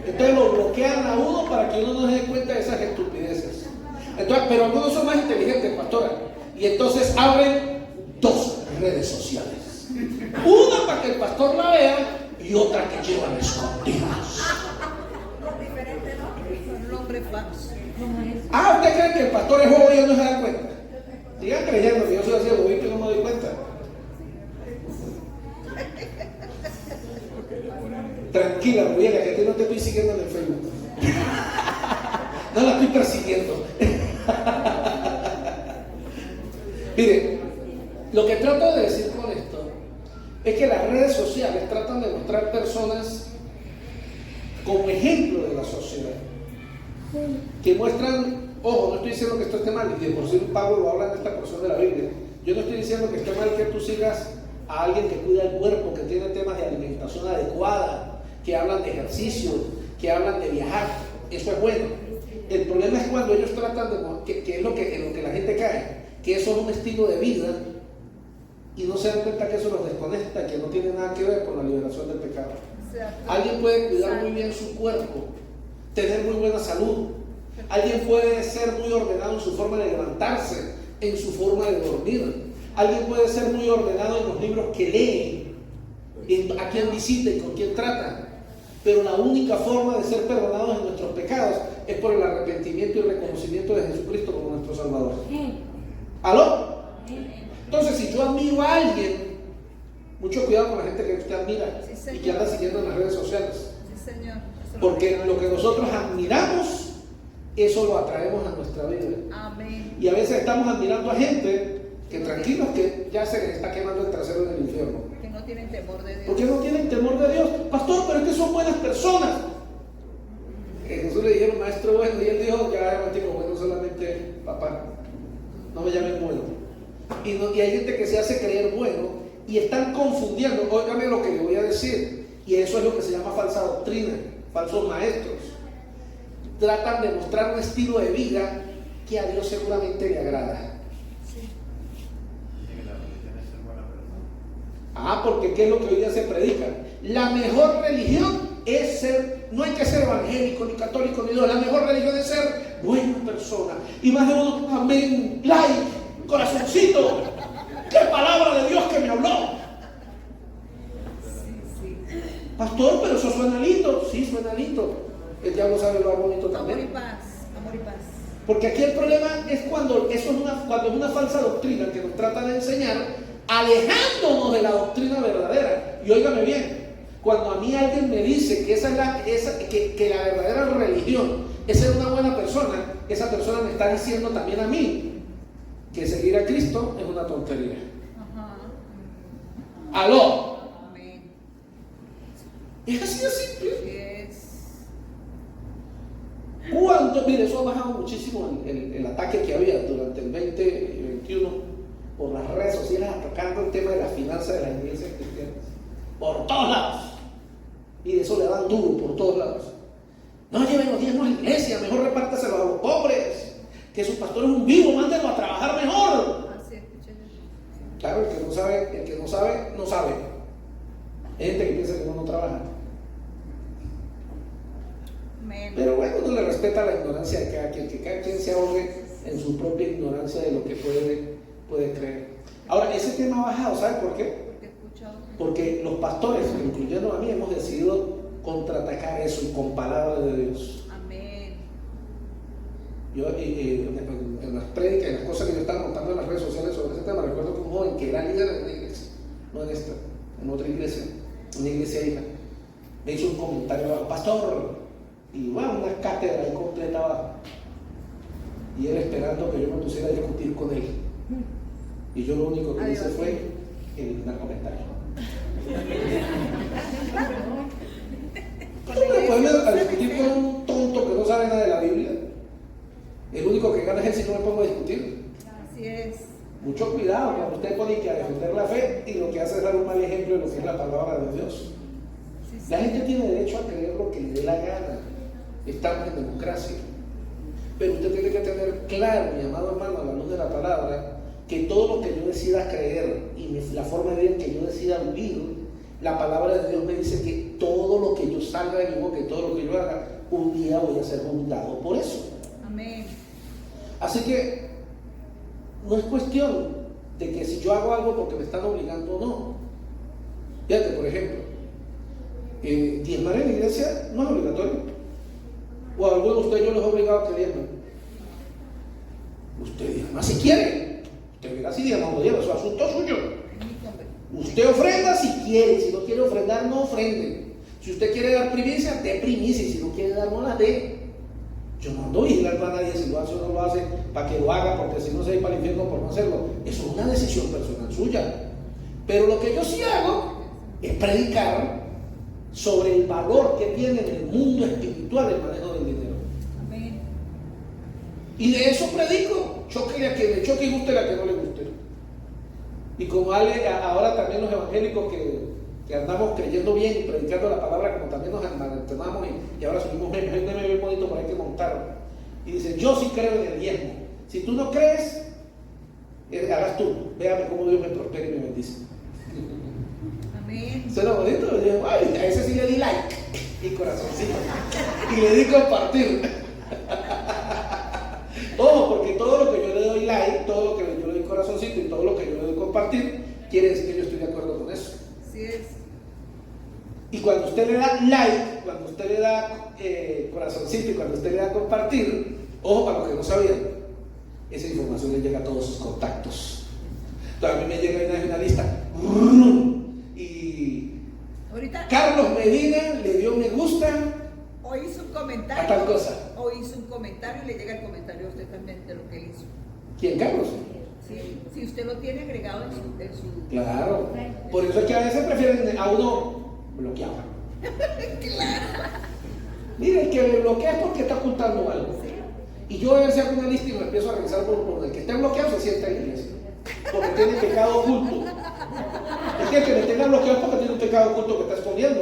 Entonces lo bloquean a uno para que uno no se dé cuenta de esas estupideces. Entonces, pero algunos son más inteligentes, pastora, y entonces abren 2 redes sociales. Una para que el pastor la vea y otra que llevan escondidas. ¿Usted cree que el pastor es bobo y él no se da cuenta? Sigan creyendo que yo soy así de bobito y no me doy cuenta. Tranquila, Muriela, que a ti no te estoy siguiendo en el Facebook. No la estoy persiguiendo. Mire, lo que trato de decir con esto es que las redes sociales tratan de mostrar personas como ejemplo de la sociedad, que muestran, ojo, no estoy diciendo que esto esté mal, y de por sí Pablo lo habla en esta porción de la Biblia. Yo no estoy diciendo que esté mal que tú sigas a alguien que cuida el cuerpo, que tiene temas de alimentación adecuada, que hablan de ejercicio, que hablan de viajar. Eso es bueno. El problema es cuando ellos tratan de, que es en lo que la gente cae, que eso es un estilo de vida y no se dan cuenta que eso los desconecta, que no tiene nada que ver con la liberación del pecado. Alguien puede cuidar muy bien su cuerpo, tener muy buena salud. Alguien puede ser muy ordenado en su forma de levantarse, en su forma de dormir. Alguien puede ser muy ordenado en los libros que lee, a quién visita y con quién trata. Pero la única forma de ser perdonados en nuestros pecados es por el arrepentimiento y reconocimiento de Jesucristo como nuestro Salvador. ¿Aló? Entonces, si yo admiro a alguien, mucho cuidado con la gente que usted admira y que anda siguiendo en las redes sociales. Sí, señor. Porque lo que nosotros admiramos, eso lo atraemos a nuestra vida. Amén. Y a veces estamos admirando a gente que tranquilos que ya se les está quemando el trasero en el infierno. Que no tienen temor de Dios. Porque no tienen temor de Dios. Pastor, pero es que son buenas personas. Jesús le dijeron, maestro bueno, y él dijo, ya digo, bueno, solamente papá, no me llamen bueno. Y hay gente que se hace creer bueno y están confundiendo. Óigame lo que le voy a decir, y eso es lo que se llama falsa doctrina, falsos maestros. Tratan de mostrar un estilo de vida que a Dios seguramente le agrada. Porque ¿qué es lo que hoy día se predica? La mejor religión es ser, no hay que ser evangélico, ni católico, ni Dios. La mejor religión es ser buena persona. Y más de uno, amén, like, corazoncito. ¡Qué palabra de Dios que me habló! Pastor, pero eso suena lindo. Sí, suena lindo. El diablo sabe lo bonito también. Amor y paz, amor y paz. Porque aquí el problema es cuando es una falsa doctrina que nos trata de enseñar, alejándonos de la doctrina verdadera. Y óigame bien, cuando a mí alguien me dice que que la verdadera religión es ser una buena persona, esa persona me está diciendo también a mí que seguir a Cristo es una tontería. Ajá. ¡Aló! Amén. Es así de simple. Yes. Mire, eso ha bajado muchísimo el ataque que había durante el 2021 por las redes sociales, atacando el tema de la finanza de las iglesias cristianas por todos lados, y de eso le dan duro por todos lados. No lleven los diezmos a la iglesia, mejor repártaselo a los pobres, que su pastor es un vivo, mándenlo a trabajar mejor. Así escuché yo. Claro, el que no sabe, no sabe. Hay gente que piensa que uno no trabaja. Amén. Pero bueno, uno le respeta la ignorancia de cada quien, que cada quien se ahogue en su propia ignorancia de lo que puede creer. Ahora, ese tema ha bajado, ¿sabe por qué? Porque los pastores, incluyendo a mí, hemos decidido contraatacar eso y con palabra de Dios. Amén. Yo en las prédicas, en las cosas que yo estaba montando en las redes sociales sobre ese tema, recuerdo que un joven que era líder en una iglesia, no en esta, en otra iglesia, una iglesia hija, me hizo un comentario: pastor, Y bueno, una cátedra ahí completa abajo. Y él esperando que yo me pusiera a discutir con él. Y yo lo único que hice fue eliminar comentarios. ¿Cómo le podemos a discutir con un tonto que no sabe nada de la Biblia? El único que gana es él si no me pongo a discutir. Así es. Mucho cuidado cuando usted pone que a defender la fe y lo que hace es dar un mal ejemplo de lo que es la palabra de Dios. La gente tiene derecho a creer lo que le dé la gana. Estamos en democracia. Pero usted tiene que tener claro, mi amado hermano, a la luz de la palabra, que todo lo que yo decida creer y la forma de vida que yo decida vivir, la palabra de Dios me dice que todo lo que yo salga de mi boca, que todo lo que yo haga, un día voy a ser juzgado por eso. Amén. Así que no es cuestión de que si yo hago algo porque me están obligando o no. Fíjate, por ejemplo, diezmar en la iglesia no es obligatorio. O a alguno de ustedes yo los he obligado a que diezmen. Usted diezma si quiere. Usted verá si diezma o no diezma, eso es asunto suyo. Usted ofrenda si quiere, si no quiere ofrendar, no ofrende. Si usted quiere dar primicia, dé primicia, y si no quiere dar, no la dé. Yo no ando vigilando a nadie si lo hace o no lo hace para que lo haga, porque si no se va para el infierno por no hacerlo. Eso es una decisión personal suya. Pero lo que yo sí hago es predicar sobre el valor que tiene en el mundo espiritual el manejo del dinero. Amén. Y de eso predico. Choque a quien le choque y guste a que no le guste. Y como ahora también los evangélicos que andamos creyendo bien y predicando la palabra, como también nos entrenamos y ahora subimos memes. Hay un meme bien bonito por ahí que montaron. Y dice, yo sí creo en el diezmo. Si tú no crees, harás tú. Véame cómo Dios me prospera y me bendice. Amén. Suena bonito. Y yo, ay, a ese sí le di like y corazoncito. Y le di compartir. Ojo, porque todo lo que yo le doy like, todo lo que yo le doy corazoncito y todo lo que yo le doy compartir, quiere decir que yo estoy de acuerdo con eso. Así es. Y cuando usted le da like, cuando usted le da corazoncito y cuando usted le da compartir, ojo para los que no sabían, esa información le llega a todos sus contactos. Entonces a mí me llega una lista y Ahorita, Carlos Medina le dio me gusta o hizo un comentario. a tal cosa. O hizo un comentario y le llega el comentario a usted también de lo que él hizo. ¿Quién, Carlos? Sí, si usted lo tiene agregado en su... Claro. Por eso es que a veces prefieren a uno bloqueado. Mire, el que me bloquea es porque está ocultando algo. Y yo a veces hago una lista y me empiezo a revisar por el que esté bloqueado se sienta en la iglesia. Porque tiene pecado oculto. Es que el que me tenga bloqueado es porque tiene un pecado oculto que está escondiendo.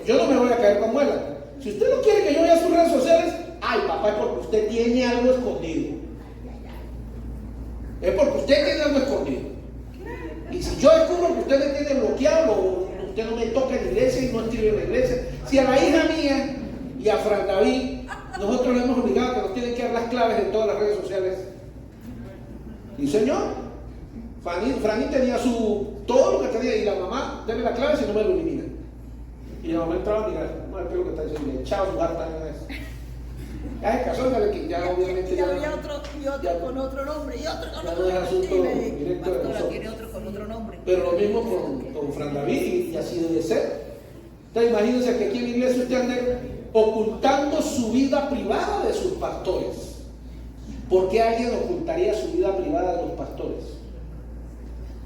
Yo no me voy a caer con muela. Si usted no quiere que yo vea sus redes sociales, ay papá, es porque usted tiene algo escondido. Es porque usted tiene algo escondido. Y si yo descubro que usted me tiene bloqueado, usted no me toca en la iglesia y no escribe en la iglesia. Si a la hija mía y a Fran David, nosotros le hemos obligado que nos tienen que dar las claves de todas las redes sociales. Y señor, Franín tenía todo lo que tenía y la mamá, deme la clave si no me lo elimina. Y la mamá entraba a mirar, no es lo que está diciendo, le echaba su harta de una vez. Ya se casó, que ya obviamente y había otro ya, con otro nombre y otro con ya otro no es asunto nombre. directo de Pastora, nosotros. tiene otro con otro nombre. Pero lo mismo con Fran David y así debe ser. Entonces imagínense que aquí en la iglesia usted ande ocultando su vida privada de sus pastores. ¿Por qué alguien ocultaría su vida privada de los pastores?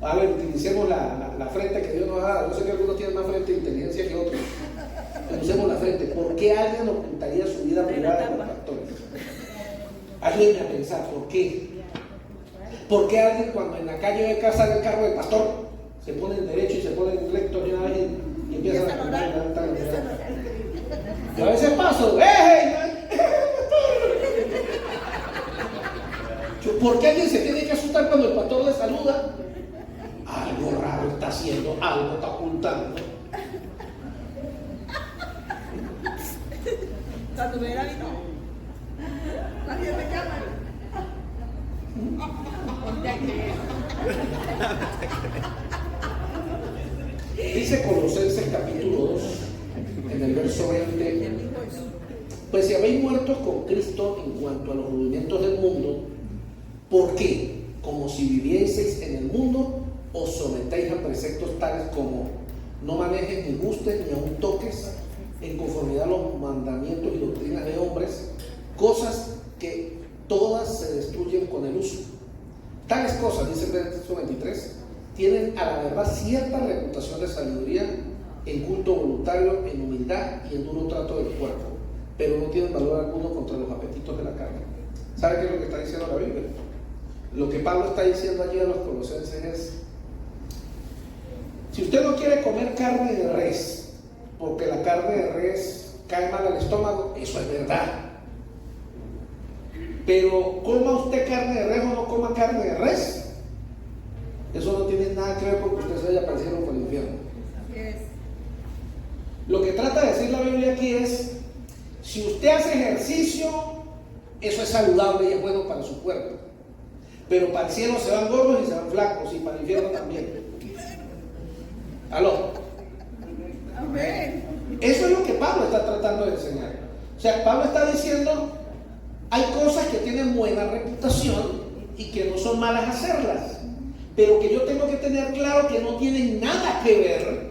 A ver, utilicemos la frente que Dios nos ha dado. Yo sé que algunos tienen más frente de inteligencia que otros. Pero usemos la frente. ¿Por qué alguien ocultaría su vida privada de los pastores? Ayúdenme a pensar, ¿por qué? ¿Por qué alguien cuando en la calle ve casar el carro del pastor se pone en derecho y se pone en recto y empiezan a cantar y levantar la mirada? Yo a veces paso, ¿por qué alguien se tiene que asustar cuando el pastor le saluda? Algo raro está haciendo, algo está ocultando. Cuando me era no. Nadie me llama. Dice Colosenses capítulo 2, en el verso 20. Pues si habéis muerto con Cristo en cuanto a los movimientos del mundo, ¿por qué? Como si vivieseis en el mundo, os sometéis a preceptos tales como no manejes ni gustes ni aun toques, en conformidad a los mandamientos y doctrinas de hombres, cosas que todas se destruyen con el uso. Tales cosas, dice el verso 23, tienen a la verdad cierta reputación de sabiduría en culto voluntario, en humildad y en duro trato del cuerpo, pero no tienen valor alguno contra los apetitos de la carne. ¿Sabe qué es lo que está diciendo la Biblia? Lo que Pablo está diciendo allí a los colosenses es: si usted no quiere comer carne de res, porque la carne de res cae mal al estómago, eso es verdad. Pero coma usted carne de res o no coma carne de res, eso no tiene nada que ver con que usted se haya parecido con el infierno. Así es. Lo que trata de decir la Biblia aquí es: si usted hace ejercicio, eso es saludable y es bueno para su cuerpo. Pero para el cielo se van gordos y se van flacos, y para el infierno también. ¿Aló? Amén. Eso es lo que Pablo está tratando de enseñar. O sea, Pablo está diciendo: hay cosas que tienen buena reputación y que no son malas hacerlas, pero que yo tengo que tener claro que no tienen nada que ver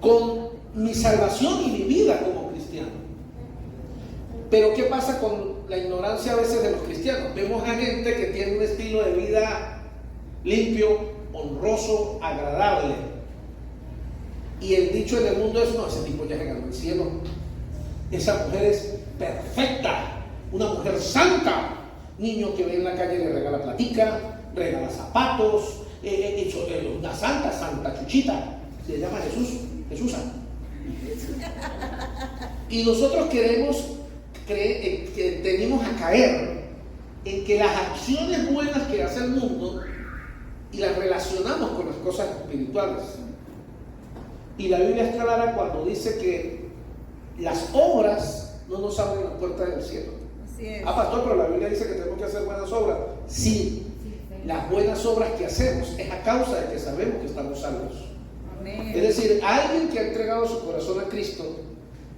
con mi salvación y mi vida como cristiano. Pero ¿qué pasa con la ignorancia a veces de los cristianos? Vemos a gente que tiene un estilo de vida limpio, honroso, agradable, y el dicho en el mundo es: no, ese tipo ya se ganó el cielo, esa mujer es perfecta, una mujer santa. Niño que ve en la calle le regala platica, regala zapatos, una santa chuchita, se llama Jesusa. Y nosotros tenemos a caer en que las acciones buenas que hace el mundo y las relacionamos con las cosas espirituales. Y la Biblia es clara cuando dice que las obras no nos abren la puerta del cielo. Así es. Pastor, pero la Biblia dice que tenemos que hacer buenas obras. Sí, las buenas obras que hacemos es a causa de que sabemos que estamos salvos. Amén. Es decir, alguien que ha entregado su corazón a Cristo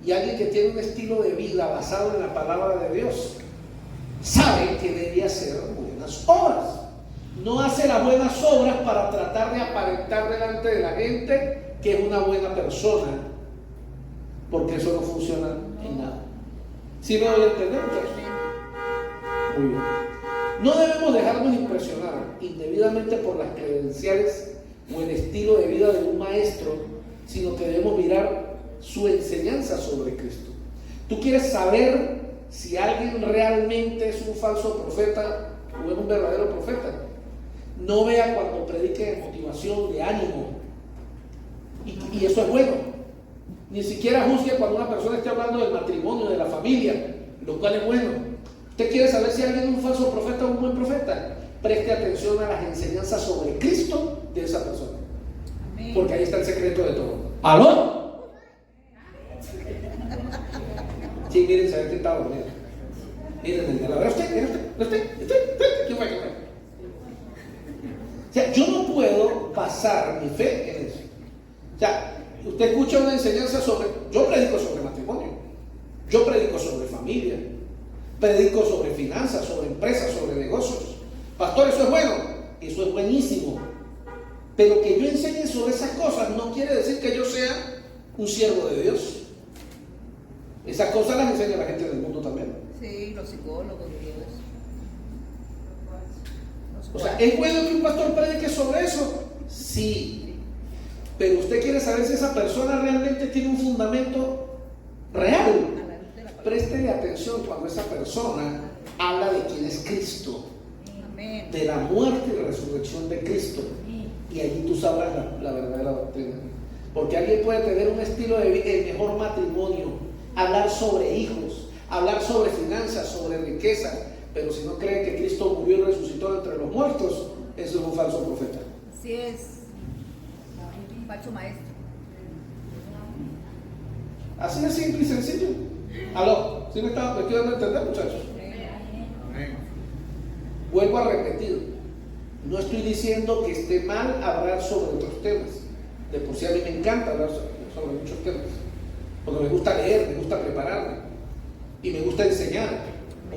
y alguien que tiene un estilo de vida basado en la palabra de Dios, sabe que debe hacer buenas obras. No hace las buenas obras para tratar de aparentar delante de la gente que es una buena persona, porque eso no funciona en nada. ¿Sí me voy a entender, muchachos? Muy bien. No debemos dejarnos impresionar indebidamente por las credenciales o el estilo de vida de un maestro, sino que debemos mirar su enseñanza sobre Cristo. ¿Tú quieres saber si alguien realmente es un falso profeta o es un verdadero profeta? No vea cuando predique de motivación, de ánimo, y eso es bueno. Ni siquiera juzgue cuando una persona esté hablando del matrimonio, de la familia, lo cual es bueno. ¿Usted quiere saber si alguien es un falso profeta o un buen profeta? Preste atención a las enseñanzas sobre Cristo de esa persona. Amén. Porque ahí está el secreto de todo. ¿Aló? Sí, miren, saben que está dormido. Miren, a ver, usted. ¿Qué fue? O sea, yo no puedo basar mi fe en eso. O sea, usted escucha una enseñanza sobre... Yo predico sobre matrimonio, yo predico sobre familia, predico sobre finanzas, sobre empresas, sobre negocios. Pastor, eso es bueno, eso es buenísimo. Pero que yo enseñe sobre esas cosas no quiere decir que yo sea un siervo de Dios. Esas cosas las enseña la gente del mundo también. Sí, los psicólogos y todo eso. O sea, ¿es bueno que un pastor predique sobre eso? Sí. Pero usted quiere saber si esa persona realmente tiene un fundamento real. Préstele atención cuando esa persona habla de quién es Cristo, Amén. de la muerte y la resurrección de Cristo. Y allí tú sabrás la verdadera doctrina. Porque alguien puede tener un estilo de vida, el mejor matrimonio, hablar sobre hijos, hablar sobre finanzas, sobre riqueza, pero si no cree que Cristo murió y resucitó entre los muertos, eso es un falso profeta. Así es. Falso maestro. Así de simple y sencillo. ¿Aló? ¿Sí me estoy dando a entender, muchachos? Amén. Vuelvo a repetir, no estoy diciendo que esté mal hablar sobre otros temas. De por sí a mí me encanta hablar sobre muchos temas, porque me gusta leer, me gusta prepararme y me gusta enseñar.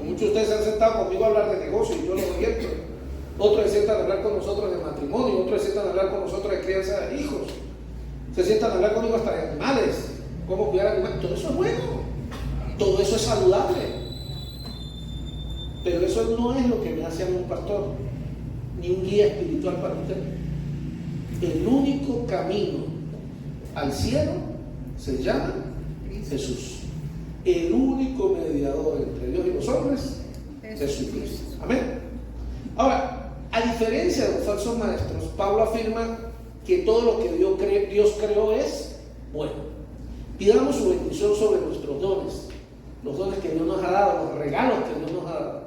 Muchos de ustedes se han sentado conmigo a hablar de negocio y yo lo oriento. Otros se sientan a hablar con nosotros de matrimonio, otros se sientan a hablar con nosotros de crianza de hijos, se sientan a hablar conmigo hasta de animales. cómo cuidar animales, todo eso es bueno, todo eso es saludable. Pero eso no es lo que me hace a mí un pastor, ni un guía espiritual para usted. El único camino al cielo se llama Jesús. El único mediador entre Dios y los hombres es Jesucristo. Amén. Ahora, a diferencia de los falsos maestros, Pablo afirma que todo lo que Dios creó es bueno. Pidamos su bendición sobre nuestros dones, los dones que Dios nos ha dado, los regalos que Dios nos ha dado.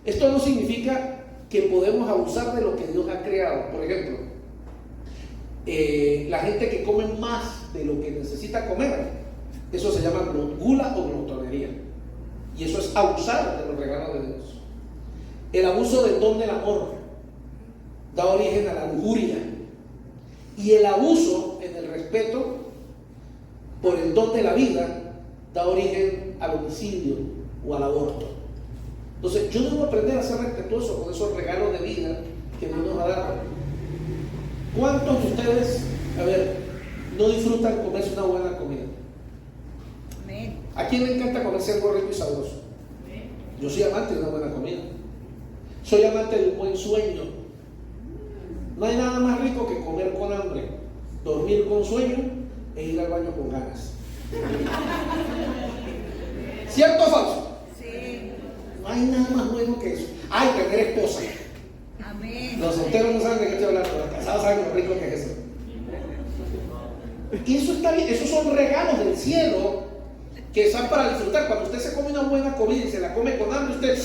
Esto no significa que podemos abusar de lo que Dios ha creado. Por ejemplo, la gente que come más de lo que necesita comer, eso se llama gula o glotonería, y eso es abusar de los regalos de Dios. El abuso del don del amor da origen a la lujuria, y el abuso en el respeto por el don de la vida da origen al homicidio o al aborto. Entonces yo debo aprender a ser respetuoso con esos regalos de vida que Dios nos ha dado. ¿Cuántos de ustedes, no disfrutan comerse una buena comida? Amén. ¿A quién le encanta comerse algo rico y sabroso? Yo soy amante de una buena comida. Soy amante de un buen sueño. No hay nada más rico que comer con hambre, dormir con sueño e ir al baño con ganas. ¿Cierto o falso? Sí. No hay nada más bueno que eso. Ay, tener esposa. Amén. Los solteros no saben de qué estoy hablando, los casados saben lo rico que es eso. Y eso está bien, esos son regalos del cielo que están para disfrutar. Cuando usted se come una buena comida y se la come con hambre, usted,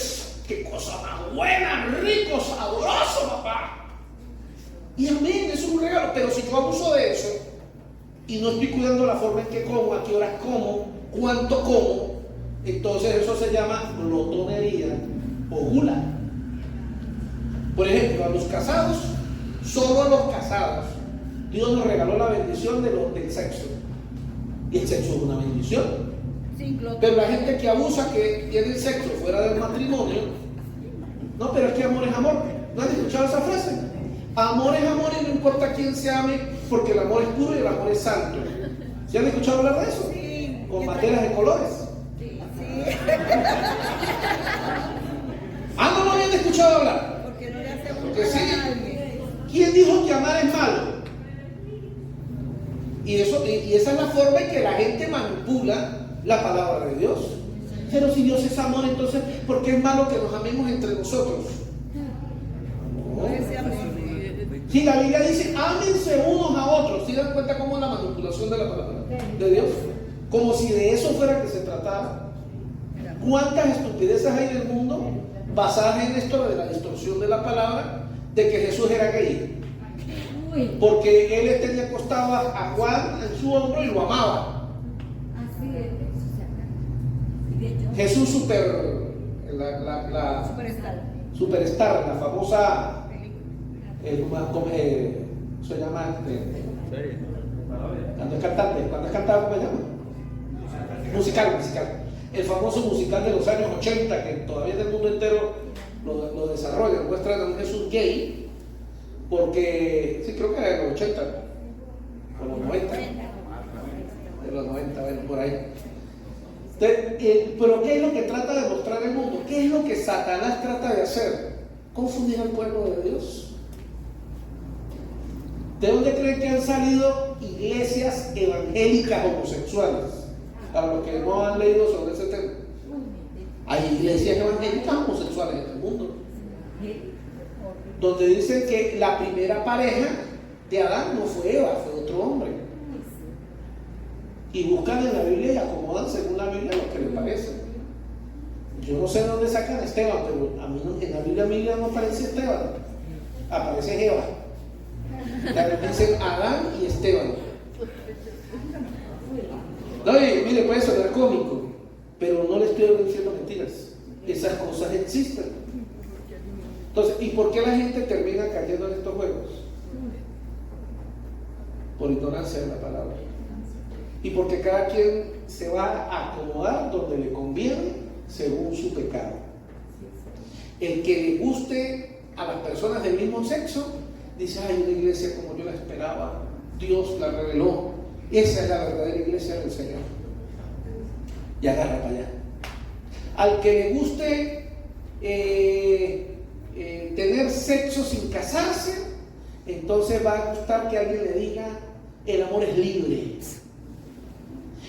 ¡qué cosa más buena, rico, sabroso, papá! Y amén, eso es un regalo. Pero si yo abuso de eso y no estoy cuidando la forma en que como, a qué horas como, cuánto como, entonces eso se llama glotonería o gula. Por ejemplo, a los casados, solo a los casados, Dios nos regaló la bendición del sexo. Y el sexo es una bendición. Pero la gente que abusa, que tiene el sexo fuera del matrimonio, no, pero es que amor es amor. ¿No han escuchado esa frase? Amor es amor y no importa quién se ame, porque el amor es puro y el amor es santo. ¿Sí han escuchado hablar de eso? Sí. Con banderas de colores. Sí. Ah, no lo habían escuchado hablar. Porque no le hace Porque gusto sí. a alguien. ¿Quién dijo que amar es malo? Y esa es la forma en que la gente manipula la palabra de Dios. Pero si Dios es amor, entonces, ¿por qué es malo que nos amemos entre nosotros? No. Ese amor. Si la Biblia dice, ámense unos a otros, ¿sí dan cuenta cómo es la manipulación de la palabra de Dios? Como si de eso fuera que se tratara. ¿Cuántas estupideces hay en el mundo basadas en esto de la distorsión de la palabra, de que Jesús era gay? Porque él le tenía acostado a Juan en su hombro y lo amaba. Jesús superstar, la famosa se llama cuando es cantante, ¿cómo se llama? Musical. El famoso musical de los años 80 que todavía en el mundo entero lo desarrolla, muestra a un Jesús gay, porque sí, creo que era de los 80 o los 90, de los 90, bueno, por ahí. Pero ¿qué es lo que trata de mostrar el mundo? ¿Qué es lo que Satanás trata de hacer? Confundir al pueblo de Dios. ¿De dónde creen que han salido iglesias evangélicas homosexuales? Para los que no han leído sobre ese tema, hay iglesias evangélicas homosexuales en el mundo, donde dicen que la primera pareja de Adán no fue Eva, fue otro hombre. Y buscan en la Biblia y acomodan según la Biblia lo que les parece. Yo no sé de dónde sacan a Esteban, pero a mí en la Biblia no aparece Esteban, aparece Eva. Dicen Adán y Esteban. No, mire, puede sonar cómico, pero no le estoy diciendo mentiras. Esas cosas existen. Entonces, ¿y por qué la gente termina cayendo en estos juegos? Por ignorancia de la palabra. Y porque cada quien se va a acomodar donde le conviene según su pecado. El que le guste a las personas del mismo sexo dice, ay, una iglesia como yo la esperaba, Dios la reveló. Esa es la verdadera iglesia del Señor. y agarra para allá. Al que le guste tener sexo sin casarse, entonces va a gustar que alguien le diga: el amor es libre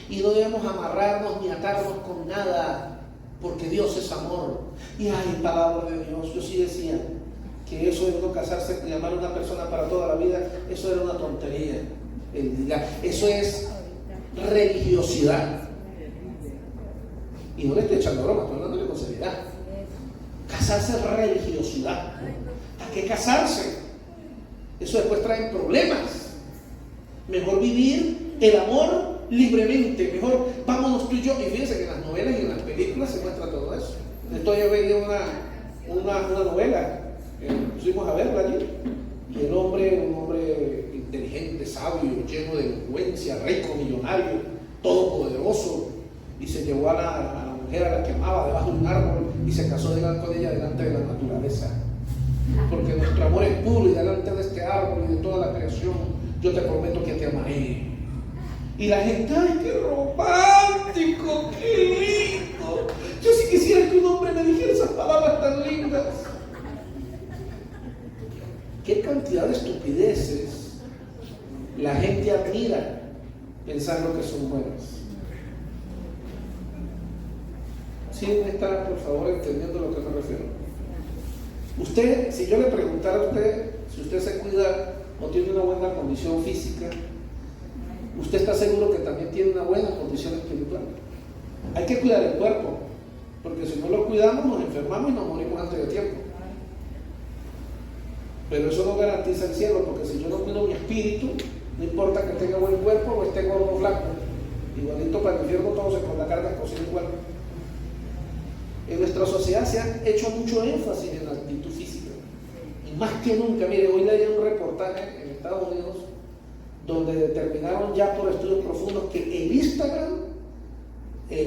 y no debemos amarrarnos ni atarnos con nada, porque Dios es amor. Y ay, palabra de Dios, yo sí decía que eso de no casarse y llamar a una persona para toda la vida, eso era una tontería. Eso es religiosidad. Y no le estoy echando broma, estoy hablando con seriedad. Casarse es religiosidad. ¿Para qué casarse? Eso después trae problemas. Mejor vivir el amor libremente. Mejor vámonos tú y yo. Y fíjense que en las novelas y en las películas se muestra todo eso. Esto ya veía una novela, fuimos a verla allí. Y el hombre, un hombre inteligente, sabio, lleno de elocuencia, rico, millonario, todopoderoso, y se llevó a la mujer a la que amaba debajo de un árbol y se casó con ella delante de la naturaleza. Porque nuestro amor es puro y delante de este árbol y de toda la creación yo te prometo que te amaré. Y la gente: ¡ay, qué romántico, qué lindo! Yo sí quisiera que un hombre me dijera esas palabras tan lindas. ¿Qué cantidad de estupideces la gente admira pensando que son buenas? ¿Sí me está, por favor, entendiendo a lo que me refiero? Usted, si yo le preguntara a usted si usted se cuida o tiene una buena condición física, usted está seguro que también tiene una buena condición espiritual. Hay que cuidar el cuerpo, porque si no lo cuidamos nos enfermamos y nos morimos antes de tiempo. Pero eso no garantiza el cielo, porque si yo no cuido mi espíritu, no importa que tenga buen cuerpo o esté gordo o flaco, igualito para el infierno todos con la carne cocina igual. En nuestra sociedad se ha hecho mucho énfasis en la actitud física, y más que nunca. Mire, hoy leí un reportaje en Estados Unidos donde determinaron ya por estudios profundos que el Instagram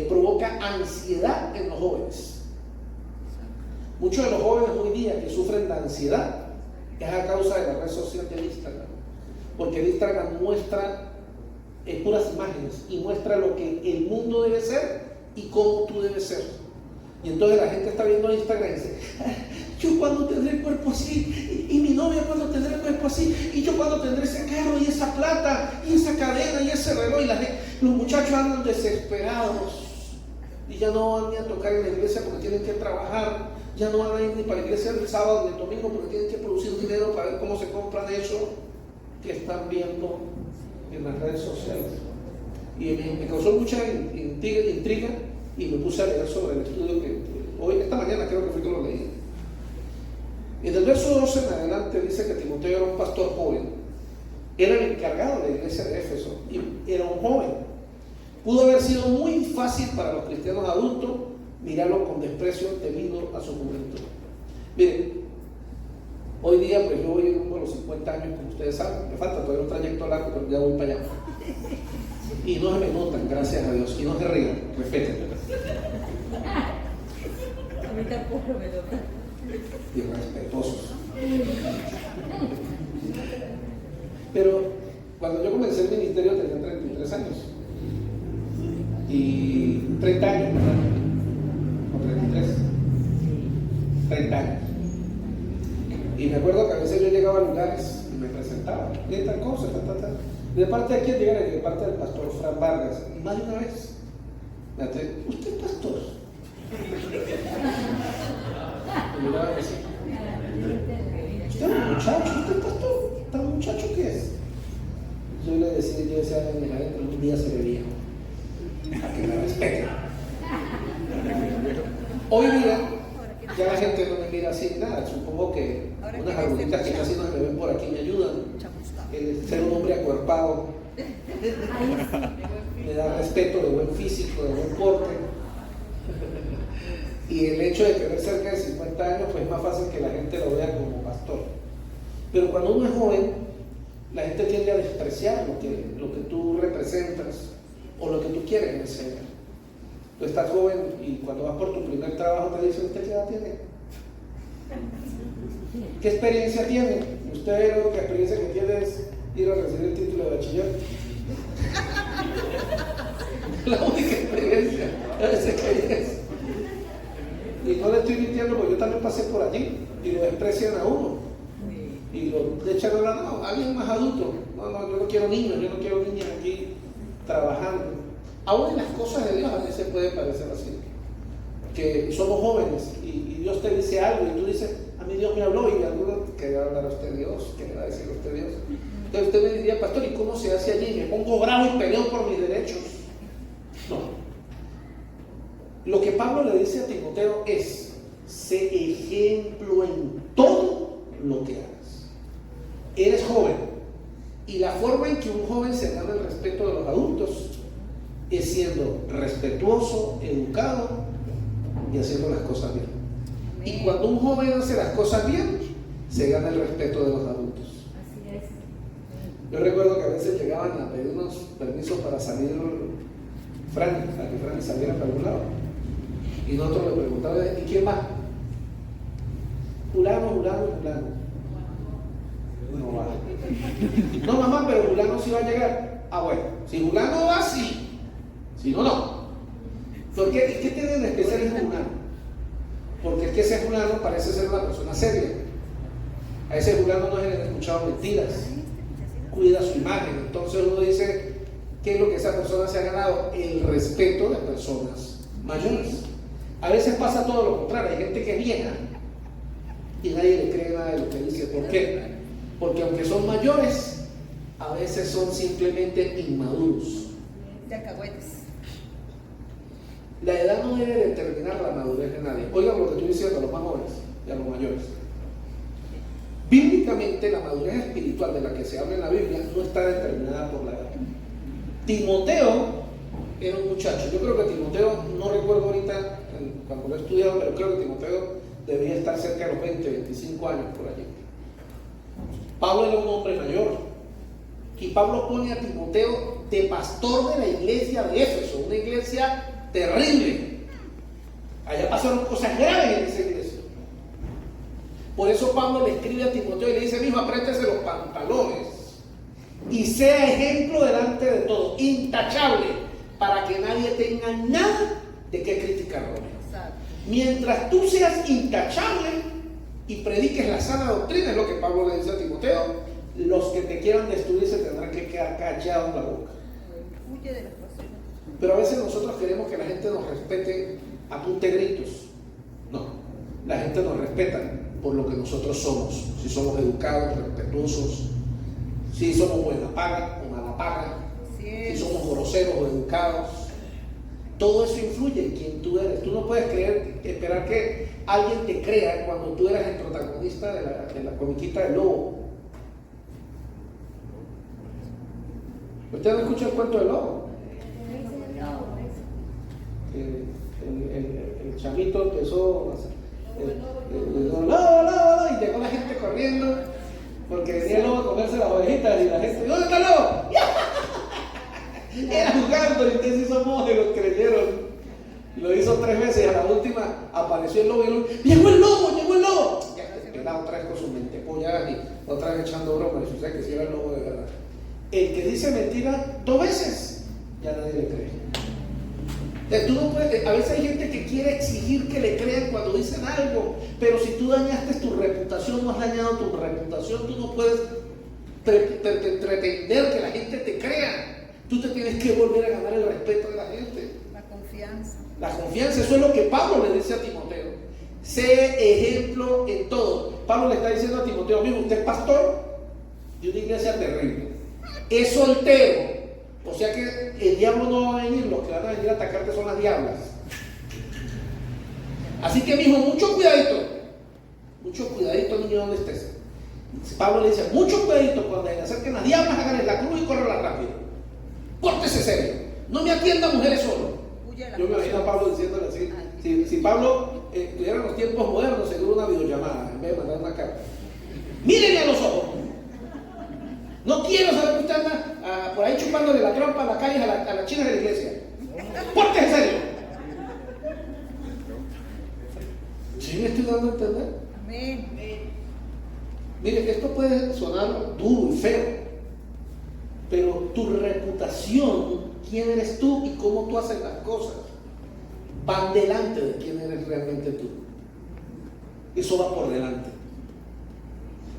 provoca ansiedad en los jóvenes. Muchos de los jóvenes hoy día que sufren de ansiedad es a causa de la red social del Instagram, porque el Instagram muestra puras imágenes y muestra lo que el mundo debe ser y cómo tú debes ser. Y entonces la gente está viendo Instagram y dice: yo cuando tendré el cuerpo así, y mi novia cuando tendré el cuerpo así, y yo cuando tendré ese carro y esa plata y esa cadena y ese reloj. Y los muchachos andan desesperados y ya no van ni a tocar en la iglesia porque tienen que trabajar, ya no van a ir ni para la iglesia el sábado ni el domingo porque tienen que producir dinero para ver cómo se compran eso que están viendo en las redes sociales. Y me causó mucha intriga y me puse a leer sobre el estudio que hoy, esta mañana creo que fue que lo leí. En el verso 12 en adelante dice que Timoteo era un pastor joven, era el encargado de la iglesia de Éfeso y era un joven. Pudo haber sido muy fácil para los cristianos adultos mirarlo con desprecio debido a su juventud. Miren, hoy día pues yo voy rumbo a los 50 años, como ustedes saben, me falta todavía un trayecto largo, pero ya voy para allá. Y no se me notan, gracias a Dios, y no se rían, respeten. A mí tampoco me notan. Irrespetuosos. Pero cuando yo comencé el ministerio tenía 33 años. Y 30 años, ¿verdad? O 33. 30 años. Y me acuerdo que a veces yo llegaba a lugares y me presentaba. ¿Qué tal cosa? ¿De parte de quién llegaré? De parte del pastor Fran Vargas. Y más de una vez me atreví: ¿usted es pastor? Y miraba así: ¿usted es un muchacho? ¿Usted es pastor? ¿Tan muchacho qué es? Yo decía a mi madre que un día se veía a que me respeten. Hoy día ya la gente no me mira así nada. Supongo que unas arruguitas que casi no se me ven por aquí me ayudan. El ser un hombre acuerpado me da respeto, de buen físico, de buen porte. Y el hecho de tener cerca de 50 años pues es más fácil que la gente lo vea como pastor. Pero cuando uno es joven, la gente tiende a despreciar lo que tú representas o lo que tú quieres enseñar. Tú estás joven y cuando vas por tu primer trabajo te dicen: ¿usted qué edad tiene? ¿Qué experiencia tiene? Usted, la única experiencia que tiene es ir a recibir el título de bachiller. La única experiencia. A veces que hay eso. Y no le estoy mintiendo porque yo también pasé por allí y lo desprecian a uno. Y lo echan a la no, alguien más adulto. No, yo no quiero niños, yo no quiero niñas aquí trabajando. Aún en las cosas de Dios a veces puede parecer así. Que somos jóvenes y Dios te dice algo y tú dices, a mí Dios me habló, y algunos, ¿qué le va a hablar a usted Dios? ¿Qué le va a decir a usted Dios? Entonces usted me diría, pastor, ¿y cómo se hace allí? ¿Me pongo bravo y peleo por mis derechos? No. Lo que Pablo le dice a Timoteo es, sé ejemplo en todo lo que hagas. Eres joven, y la forma en que un joven se gana el respeto de los adultos es siendo respetuoso, educado y haciendo las cosas bien. Y cuando un joven hace las cosas bien, se gana el respeto de los adultos. Así es. Yo recuerdo que a veces llegaban a pedirnos permisos para salir Franny, a que Franny saliera para algún lado. Y nosotros le preguntábamos, ¿y quién va? Fulano. No va. No, mamá, pero Fulano sí va a llegar. Ah, bueno, si Fulano va, sí. Si no, no. ¿Por qué? ¿Qué tiene de especial ese Fulano? Porque es que ese Fulano parece ser una persona seria. A ese Fulano no se le han escuchado mentiras. Cuida su imagen. Entonces uno dice, ¿qué es lo que esa persona se ha ganado? El respeto de personas mayores. A veces pasa todo lo contrario. Hay gente que es vieja y nadie le cree nada de lo que dice. ¿Por qué? Porque aunque son mayores, a veces son simplemente inmaduros. De alcahuetes. La edad no debe determinar la madurez de nadie. Oigan lo que estoy diciendo a los más jóvenes y a los mayores. Bíblicamente, la madurez espiritual de la que se habla en la Biblia no está determinada por la edad. Timoteo era un muchacho. Yo creo que Timoteo, no recuerdo ahorita cuando lo he estudiado, pero creo que Timoteo debía estar cerca de los 20, 25 años por allí. Pablo era un hombre mayor. Y Pablo pone a Timoteo de pastor de la iglesia de Éfeso, una iglesia terrible. Allá pasaron cosas graves en esa iglesia. Por eso Pablo le escribe a Timoteo y le dice, mijo, apriétese los pantalones y sea ejemplo delante de todos, intachable, para que nadie tenga nada de qué criticarlo. Mientras tú seas intachable y prediques la sana doctrina, es lo que Pablo le dice a Timoteo, los que te quieran destruir se tendrán que quedar callados en la boca. Huye de las personas. Pero a veces nosotros queremos que la gente nos respete a punta de gritos. No, la gente nos respeta por lo que nosotros somos. Si somos educados, respetuosos, si somos buena paga o mala paga, si somos groseros o educados. Todo eso influye en quién tú eres. Tú no puedes esperar que alguien te crea cuando tú eres el protagonista de la comiquita del lobo. ¿Usted no escucha el cuento del lobo? El chamito empezó a hacer lobo, y llegó la gente corriendo porque venía el lobo a comerse las ovejitas y la gente, ¿dónde está el lobo? Era jugando y ustedes sí son monjes, los creyeron. Lo hizo 3 veces y a la última apareció el lobo y el llegó el lobo. Ya pelado otra vez con sus mentepollas y otra vez echando bromas. Y usted que si era el lobo de verdad. El que dice mentira 2 veces, ya nadie le cree. Tú no puedes, a veces hay gente que quiere exigir que le crean cuando dicen algo, pero si tú dañaste tu reputación, no has dañado tu reputación, tú no puedes pretender que la gente te crea. Tú te tienes que volver a ganar el respeto de la gente. La confianza. La confianza, eso es lo que Pablo le dice a Timoteo. Sé ejemplo en todo. Pablo le está diciendo a Timoteo, amigo, usted es pastor de una iglesia terrible. Es soltero. O sea que el diablo no va a venir, los que van a venir a atacarte son las diablas. Así que, mijo, mucho cuidadito, niño, donde estés. Pablo le dice, mucho cuidadito cuando se acerquen las diablas, háganle la cruz y córrela rápido. Pórtese serio, no me atienda mujeres solo. Yo me imagino a Pablo diciéndole así. Si Pablo tuviera los tiempos modernos, seguro una videollamada en vez de mandar una carta. Mírenme a los ojos. No quiero saber que usted anda por ahí chupándole la trompa a la calle a la china de la iglesia. Pórtese serio. ¿Sí me estoy dando a entender? Amén. Mire, esto puede sonar duro y feo, pero tu reputación, quién eres tú y cómo tú haces las cosas, van delante de quién eres realmente tú. Eso va por delante.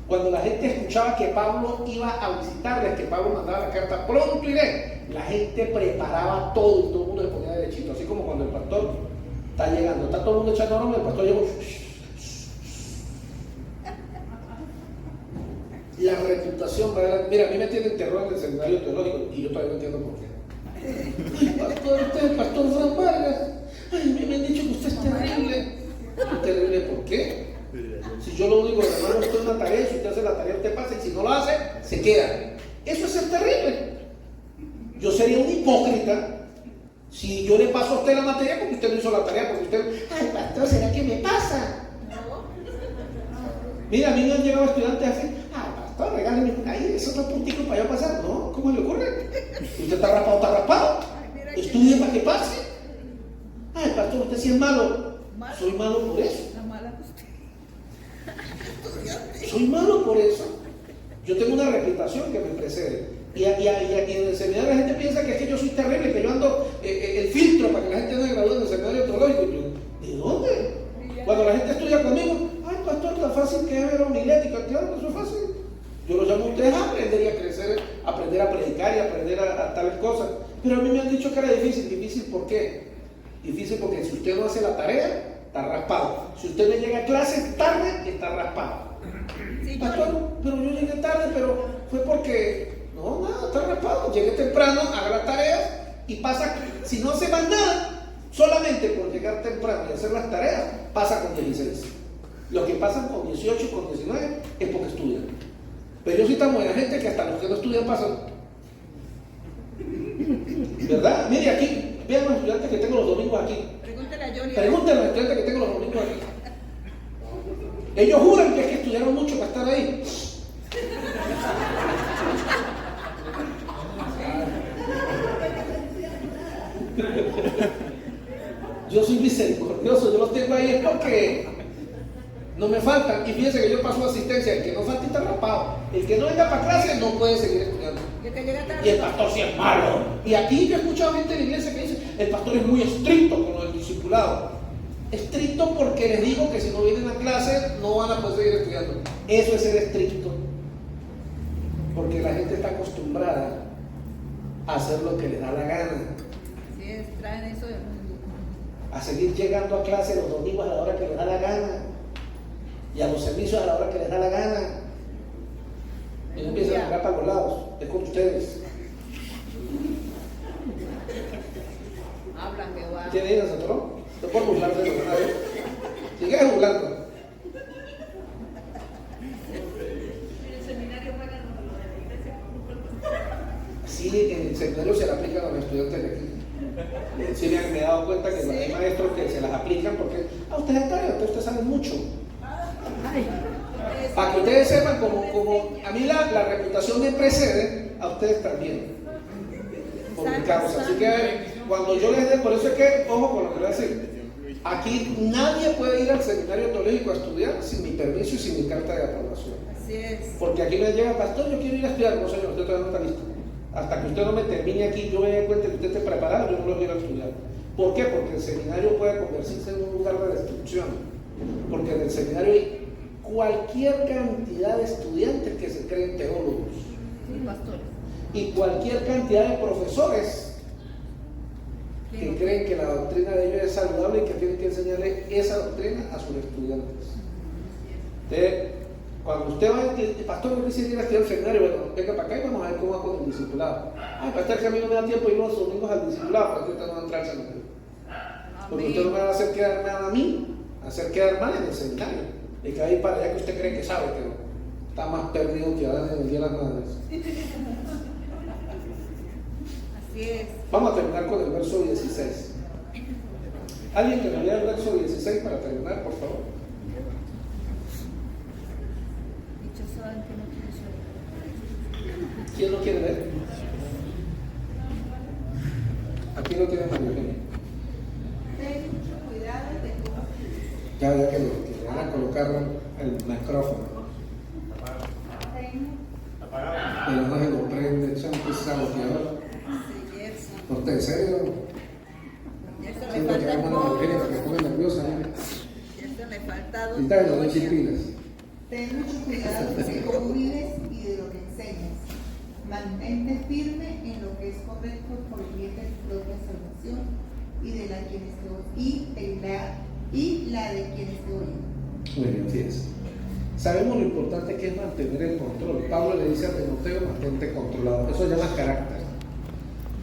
Cuando la gente escuchaba que Pablo iba a visitarles, que Pablo mandaba la carta, pronto iré, la gente preparaba todo y todo el mundo se ponía derechito, así como cuando el pastor está llegando, está todo el mundo echando broma, el pastor llegó. La reputación, mira, a mí me tienen terror en el seminario teológico y yo todavía no entiendo por qué. Ay, pastor, usted es el pastor Fran Vargas. Ay, me han dicho que usted es terrible. ¿Es terrible por qué? Si yo lo único que le mando a usted una tarea, si usted hace la tarea, usted pasa, y si no lo hace, se queda. Eso es ser terrible. Yo sería un hipócrita si yo le paso a usted la materia porque usted no hizo la tarea, porque usted, ay, pastor, ¿será que me pasa? Mira, a mí me han llegado estudiantes así, ah, pastor, regáleme, ahí es otro puntico para yo pasar. No, ¿cómo le ocurre? Usted está raspado. Estudie para que pase. Ay, pastor, usted sí es malo. Soy malo por eso. Soy malo por eso. Yo tengo una reputación que me precede. Y en el seminario la gente piensa que es que yo soy terrible, que yo ando el filtro para que la gente no se gradúe en el seminario teológico. Y yo, ¿de dónde? Cuando la gente estudia conmigo, ay, pastor, tan fácil que es ver homilética. Claro que eso es fácil. Yo lo llamo a ustedes a aprender y a crecer, aprender a predicar y aprender a tales cosas. Pero a mí me han dicho que era difícil. ¿Difícil por qué? Difícil porque si usted no hace la tarea, está raspado. Si usted no llega a clase tarde, está raspado. Sí, pastor, pero yo llegué tarde, pero fue porque, no, nada, está raspado. Llegué temprano, haga las tareas y pasa, si no hace más nada, solamente por llegar temprano y hacer las tareas, pasa con 16. Los que pasan con 18 y con 19 es porque estudian. Pero yo sí tan buena gente que hasta los que no estudian pasan. ¿Verdad? Mire aquí, vean los estudiantes que tengo los domingos aquí. Pregúntale a Johnny. Pregúntenle a los estudiantes que tengo los domingos aquí. Ellos juran que es que estudiaron mucho para estar ahí. Yo soy misericordioso, yo los tengo ahí es porque no me faltan. Y fíjense que yo paso asistencia, el que no falta está raspado. El que no venga para clase no puede seguir estudiando. Y el pastor sí es malo. Y aquí yo he escuchado gente en la iglesia que dice, el pastor es muy estricto con los discipulados. Estricto porque les digo que si no vienen a clase no van a poder seguir estudiando. Eso es ser estricto. Porque la gente está acostumbrada a hacer lo que le da la gana. Sí, traen eso de mundo. A seguir llegando a clase los domingos a la hora que les da la gana. Y a los servicios a la hora que les da la gana. Y no empiezan a mirar para los lados. Es con ustedes. Hablan, Jehová. ¿Quién es ese otro? ¿Te puedo burlar de lo que nadie? Sigue burlando. En el seminario pagan lo de la iglesia. Sí, en el seminario se le aplican a los estudiantes de aquí. Sí me he dado cuenta que hay maestros que se las aplican porque a ustedes es tarea, ustedes saben mucho. Para que ustedes sepan, como a mí la reputación me precede, a ustedes también. Por mi causa. Así que cuando yo les dé, por eso es que, ojo con lo que voy a decir. Aquí nadie puede ir al seminario teológico a estudiar sin mi permiso y sin mi carta de aprobación. Así es. Porque aquí me llega, pastor, yo quiero ir a estudiar. No, señor, usted todavía no está listo. Hasta que usted no me termine aquí, yo me dé cuenta que usted esté preparado, yo no lo voy a ir a estudiar. ¿Por qué? Porque el seminario puede convertirse en un lugar de destrucción. Porque en el seminario hay cualquier cantidad de estudiantes que se creen teólogos. Sí, pastores. Y cualquier cantidad de profesores que creen que la doctrina de ellos es saludable y que tienen que enseñarle esa doctrina a sus estudiantes. Entonces, cuando usted va a decir, pastor, yo quisiera ir a estudiar el seminario, bueno, venga para acá y vamos a ver cómo va con el discipulado. Ay, pastor, que a mí no me da tiempo ir los domingos al discipulado, porque usted no va a entrar al seminario. Porque usted no me va a hacer quedar mal a mí, hacer quedar mal en el seminario. Y que va a ir para allá que usted cree que sabe, pero está más perdido que ahora en el Día de las Madres. Así es. Vamos a terminar con el verso 16. ¿Alguien que me lea el verso 16 para terminar, por favor? Dichoso el que no quiere llorar. ¿Quién lo quiere leer? Aquí lo tiene María Eugenia. Ten mucho cuidado de cómo Ya que le van a colocar el micrófono. Pero no se lo prende, santo saboteador. Sí, Gerson. ¿Por qué? ¿En serio? Gerson, le Siento que falta el vamos a polvo. Necesitas que nos disciplinas. Ten mucho cuidado de cómo vives y de lo que enseñas. Mantente firme en lo que es correcto por el bien de tu propia salvación y de la de quienes te oyen. Muy bien, fíjense. Sabemos lo importante que es mantener el control. Pablo le dice a Timoteo, mantente controlado. Eso se llama carácter.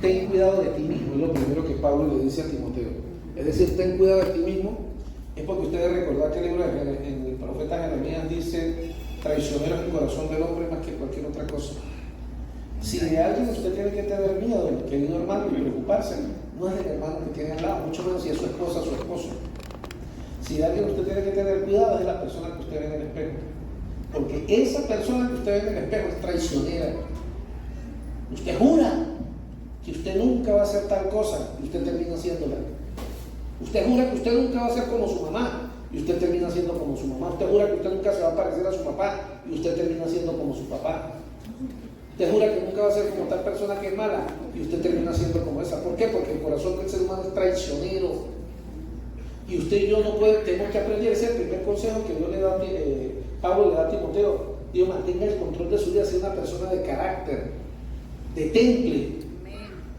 Ten cuidado de ti mismo, es lo primero que Pablo le dice a Timoteo. Es decir, ten cuidado de ti mismo. Es porque ustedes recordarán que en el profeta Jeremías dice: traicionero es el corazón del hombre más que cualquier otra cosa. Si de alguien usted tiene que tener miedo, querido hermano, y preocuparse, no es del hermano que tiene al lado, mucho menos si es su esposa o su esposo. Si de alguien usted tiene que tener cuidado, es de la persona que usted ve en el espejo. Porque esa persona que usted ve en el espejo es traicionera. Usted jura que usted nunca va a hacer tal cosa y usted termina haciéndola. Usted jura que usted nunca va a ser como su mamá y usted termina siendo como su mamá. Usted jura que usted nunca se va a parecer a su papá y usted termina siendo como su papá. Usted jura que nunca va a ser como tal persona que es mala y usted termina siendo como esa. ¿Por qué? Porque el corazón del ser humano es traicionero. Y usted y yo tenemos que aprender. Ese es el primer consejo que Pablo le da a Timoteo. Dios, mantenga el control de su vida, sea una persona de carácter, de temple.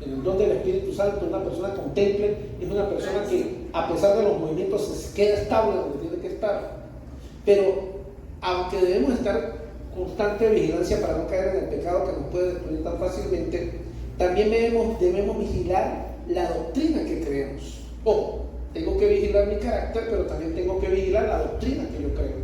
En el don del Espíritu Santo, una persona con temple es una persona que, a pesar de los movimientos, se queda estable donde tiene que estar. Pero, aunque debemos estar constante vigilancia para no caer en el pecado que nos puede destruir tan fácilmente, también debemos vigilar la doctrina que creemos. Ojo, tengo que vigilar mi carácter, pero también tengo que vigilar la doctrina que yo creo.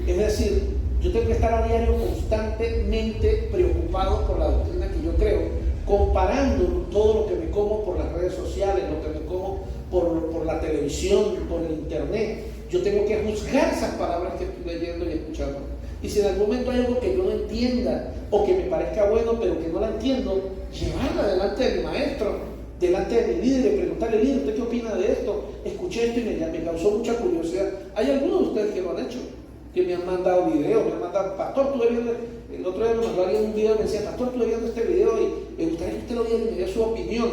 Es decir, yo tengo que estar a diario constantemente preocupado por la doctrina que yo creo, comparando todo lo que me como por las redes sociales, lo que me como por la televisión, por el internet. Yo tengo que juzgar esas palabras que estoy leyendo y escuchando. Y si en algún momento hay algo que yo no entienda o que me parezca bueno pero que no la entiendo, llevarla delante de mi maestro, delante de mi líder y preguntarle: líder, ¿usted qué opina de esto? Escuché esto y me causó mucha curiosidad. Hay algunos de ustedes que lo han hecho, que me han mandado videos, me han mandado: pastor, estuve viendo, el otro día me mandó alguien un video y me decía: pastor, estuve viendo este video y me gustaría que usted lo viera y me diera su opinión.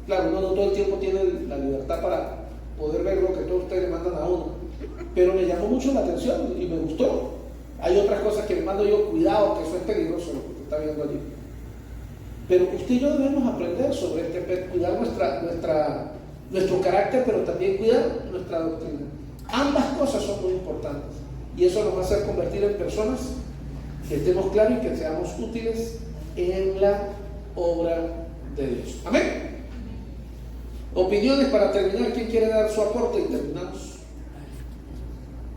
Claro, uno no todo el tiempo tiene la libertad para poder ver lo que todos ustedes le mandan a uno, pero me llamó mucho la atención y me gustó. Hay otras cosas que le mando yo: cuidado, que eso es peligroso lo que usted está viendo allí. Pero usted y yo debemos aprender sobre cuidar nuestro carácter, pero también cuidar nuestra doctrina. Ambas cosas son muy importantes y eso nos va a hacer convertir en personas que estemos claros y que seamos útiles en la obra de Dios. Amén. Opiniones para terminar. ¿Quién quiere dar su aporte? Y terminamos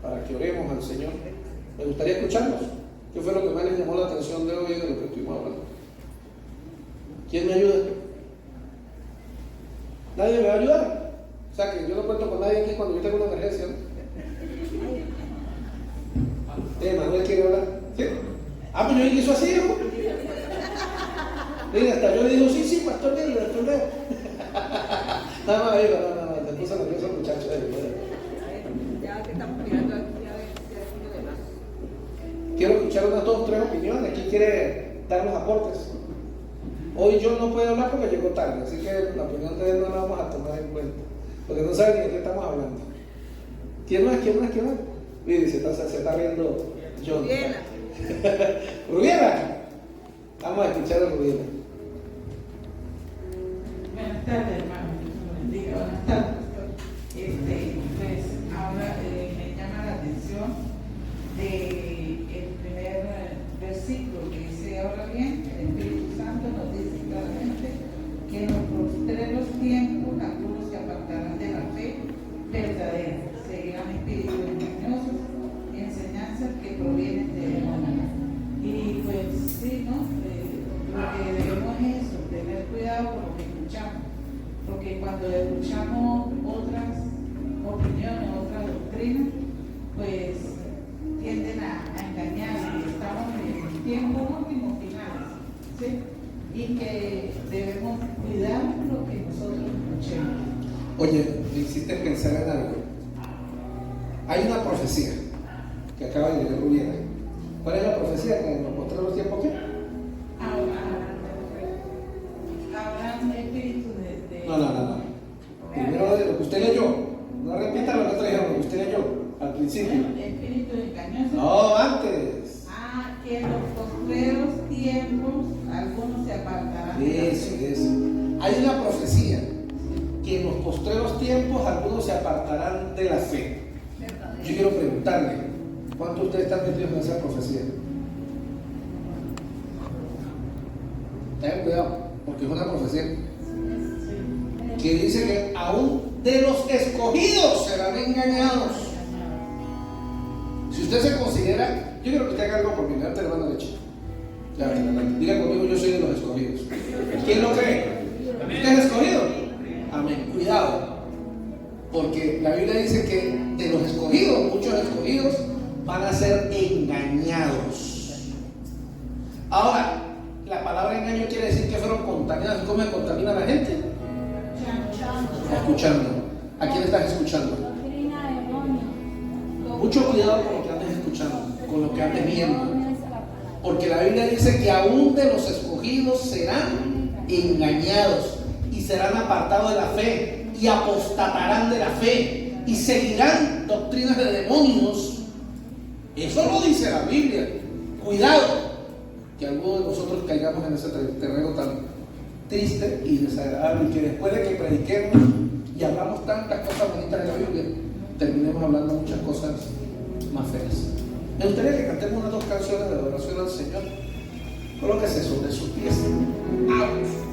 para que oremos al Señor. Me gustaría escucharlos. ¿Qué fue lo que más les llamó la atención de hoy de lo que estuvimos hablando? ¿Quién me ayuda? ¿Nadie me va a ayudar? O sea que yo no cuento con nadie aquí cuando yo tengo una emergencia, ¿no? Manuel quiere hablar. ¿Sí? Pues yo hizo así, ¿no? Mira, hasta yo le digo: sí, pastor, mira, pastor, Leo. Nada más, no, te puso nervioso el muchacho. Ya que estamos mirando aquí, a ver si hay uno de más. Quiero escuchar unas 2 o 3 opiniones. ¿Quién quiere dar los aportes? Hoy yo no puedo hablar porque llegó tarde, así que la opinión de él no la vamos a tomar en cuenta, porque no sabe ni de qué estamos hablando. ¿Quién más? Mire, se está riendo John. Rubiela. Rubiela. Vamos a escuchar a Rubiela. Buenas tardes, hermano. Bendiga. Buenas tardes, pastor. Pues ahora me llama la atención del primer versículo que dice: ahora bien, el Espíritu Santo nos dice claramente que en los postreros tiempos algunos se apartarán de la fe verdadera, seguirán espíritus engañosos y enseñanzas que provienen de demonios. Y pues sí, ¿no? Lo que debemos es eso, tener cuidado con lo que escuchamos, porque cuando escuchamos otras opiniones, otras doctrinas, pues tienden a engañar, y estamos en tiempos últimos finales, ¿sí? Y que debemos cuidar lo que nosotros escuchemos. Oye, me hiciste pensar en algo. Hay una profecía que acaba de leer Rubiela. ¿Cuál es la profecía? ¿Que nos mostró los tiempos qué? Habrán espíritus de... No. Primero de lo que usted leyó. No repita lo que estoy diciendo, lo que usted leyó al principio. Bueno, tiempos algunos se apartarán. Eso. Hay una profecía que en los postreros tiempos algunos se apartarán de la fe. Yo quiero preguntarle, ¿cuántos de ustedes están metidos en esa profecía? Tengan cuidado, porque es una profecía que dice que aún de los escogidos serán engañados. Si usted se considera, yo quiero que usted haga algo por mí, levante la mano derecha. Diga conmigo, yo soy de los escogidos. ¿Quién lo cree? ¿Usted es escogido? Amén. Cuidado, porque la Biblia dice que de los escogidos, muchos escogidos van a ser engañados. Ahora, la palabra engaño quiere decir que fueron contaminados. ¿Cómo se contamina la gente? Escuchando. ¿A quién estás escuchando? Mucho cuidado con lo que andes escuchando, con lo que andes viendo, porque la Biblia dice que aún de los escogidos serán engañados y serán apartados de la fe y apostatarán de la fe y seguirán doctrinas de demonios. Eso lo dice la Biblia. Cuidado que algunos de nosotros caigamos en ese terreno tan triste y desagradable, y que después de que prediquemos y hablamos tantas cosas bonitas de la Biblia, terminemos hablando muchas cosas más feas. Me gustaría que cantemos unas 2 canciones de adoración al Señor. Colóquese sobre sus pies. ¡Auch!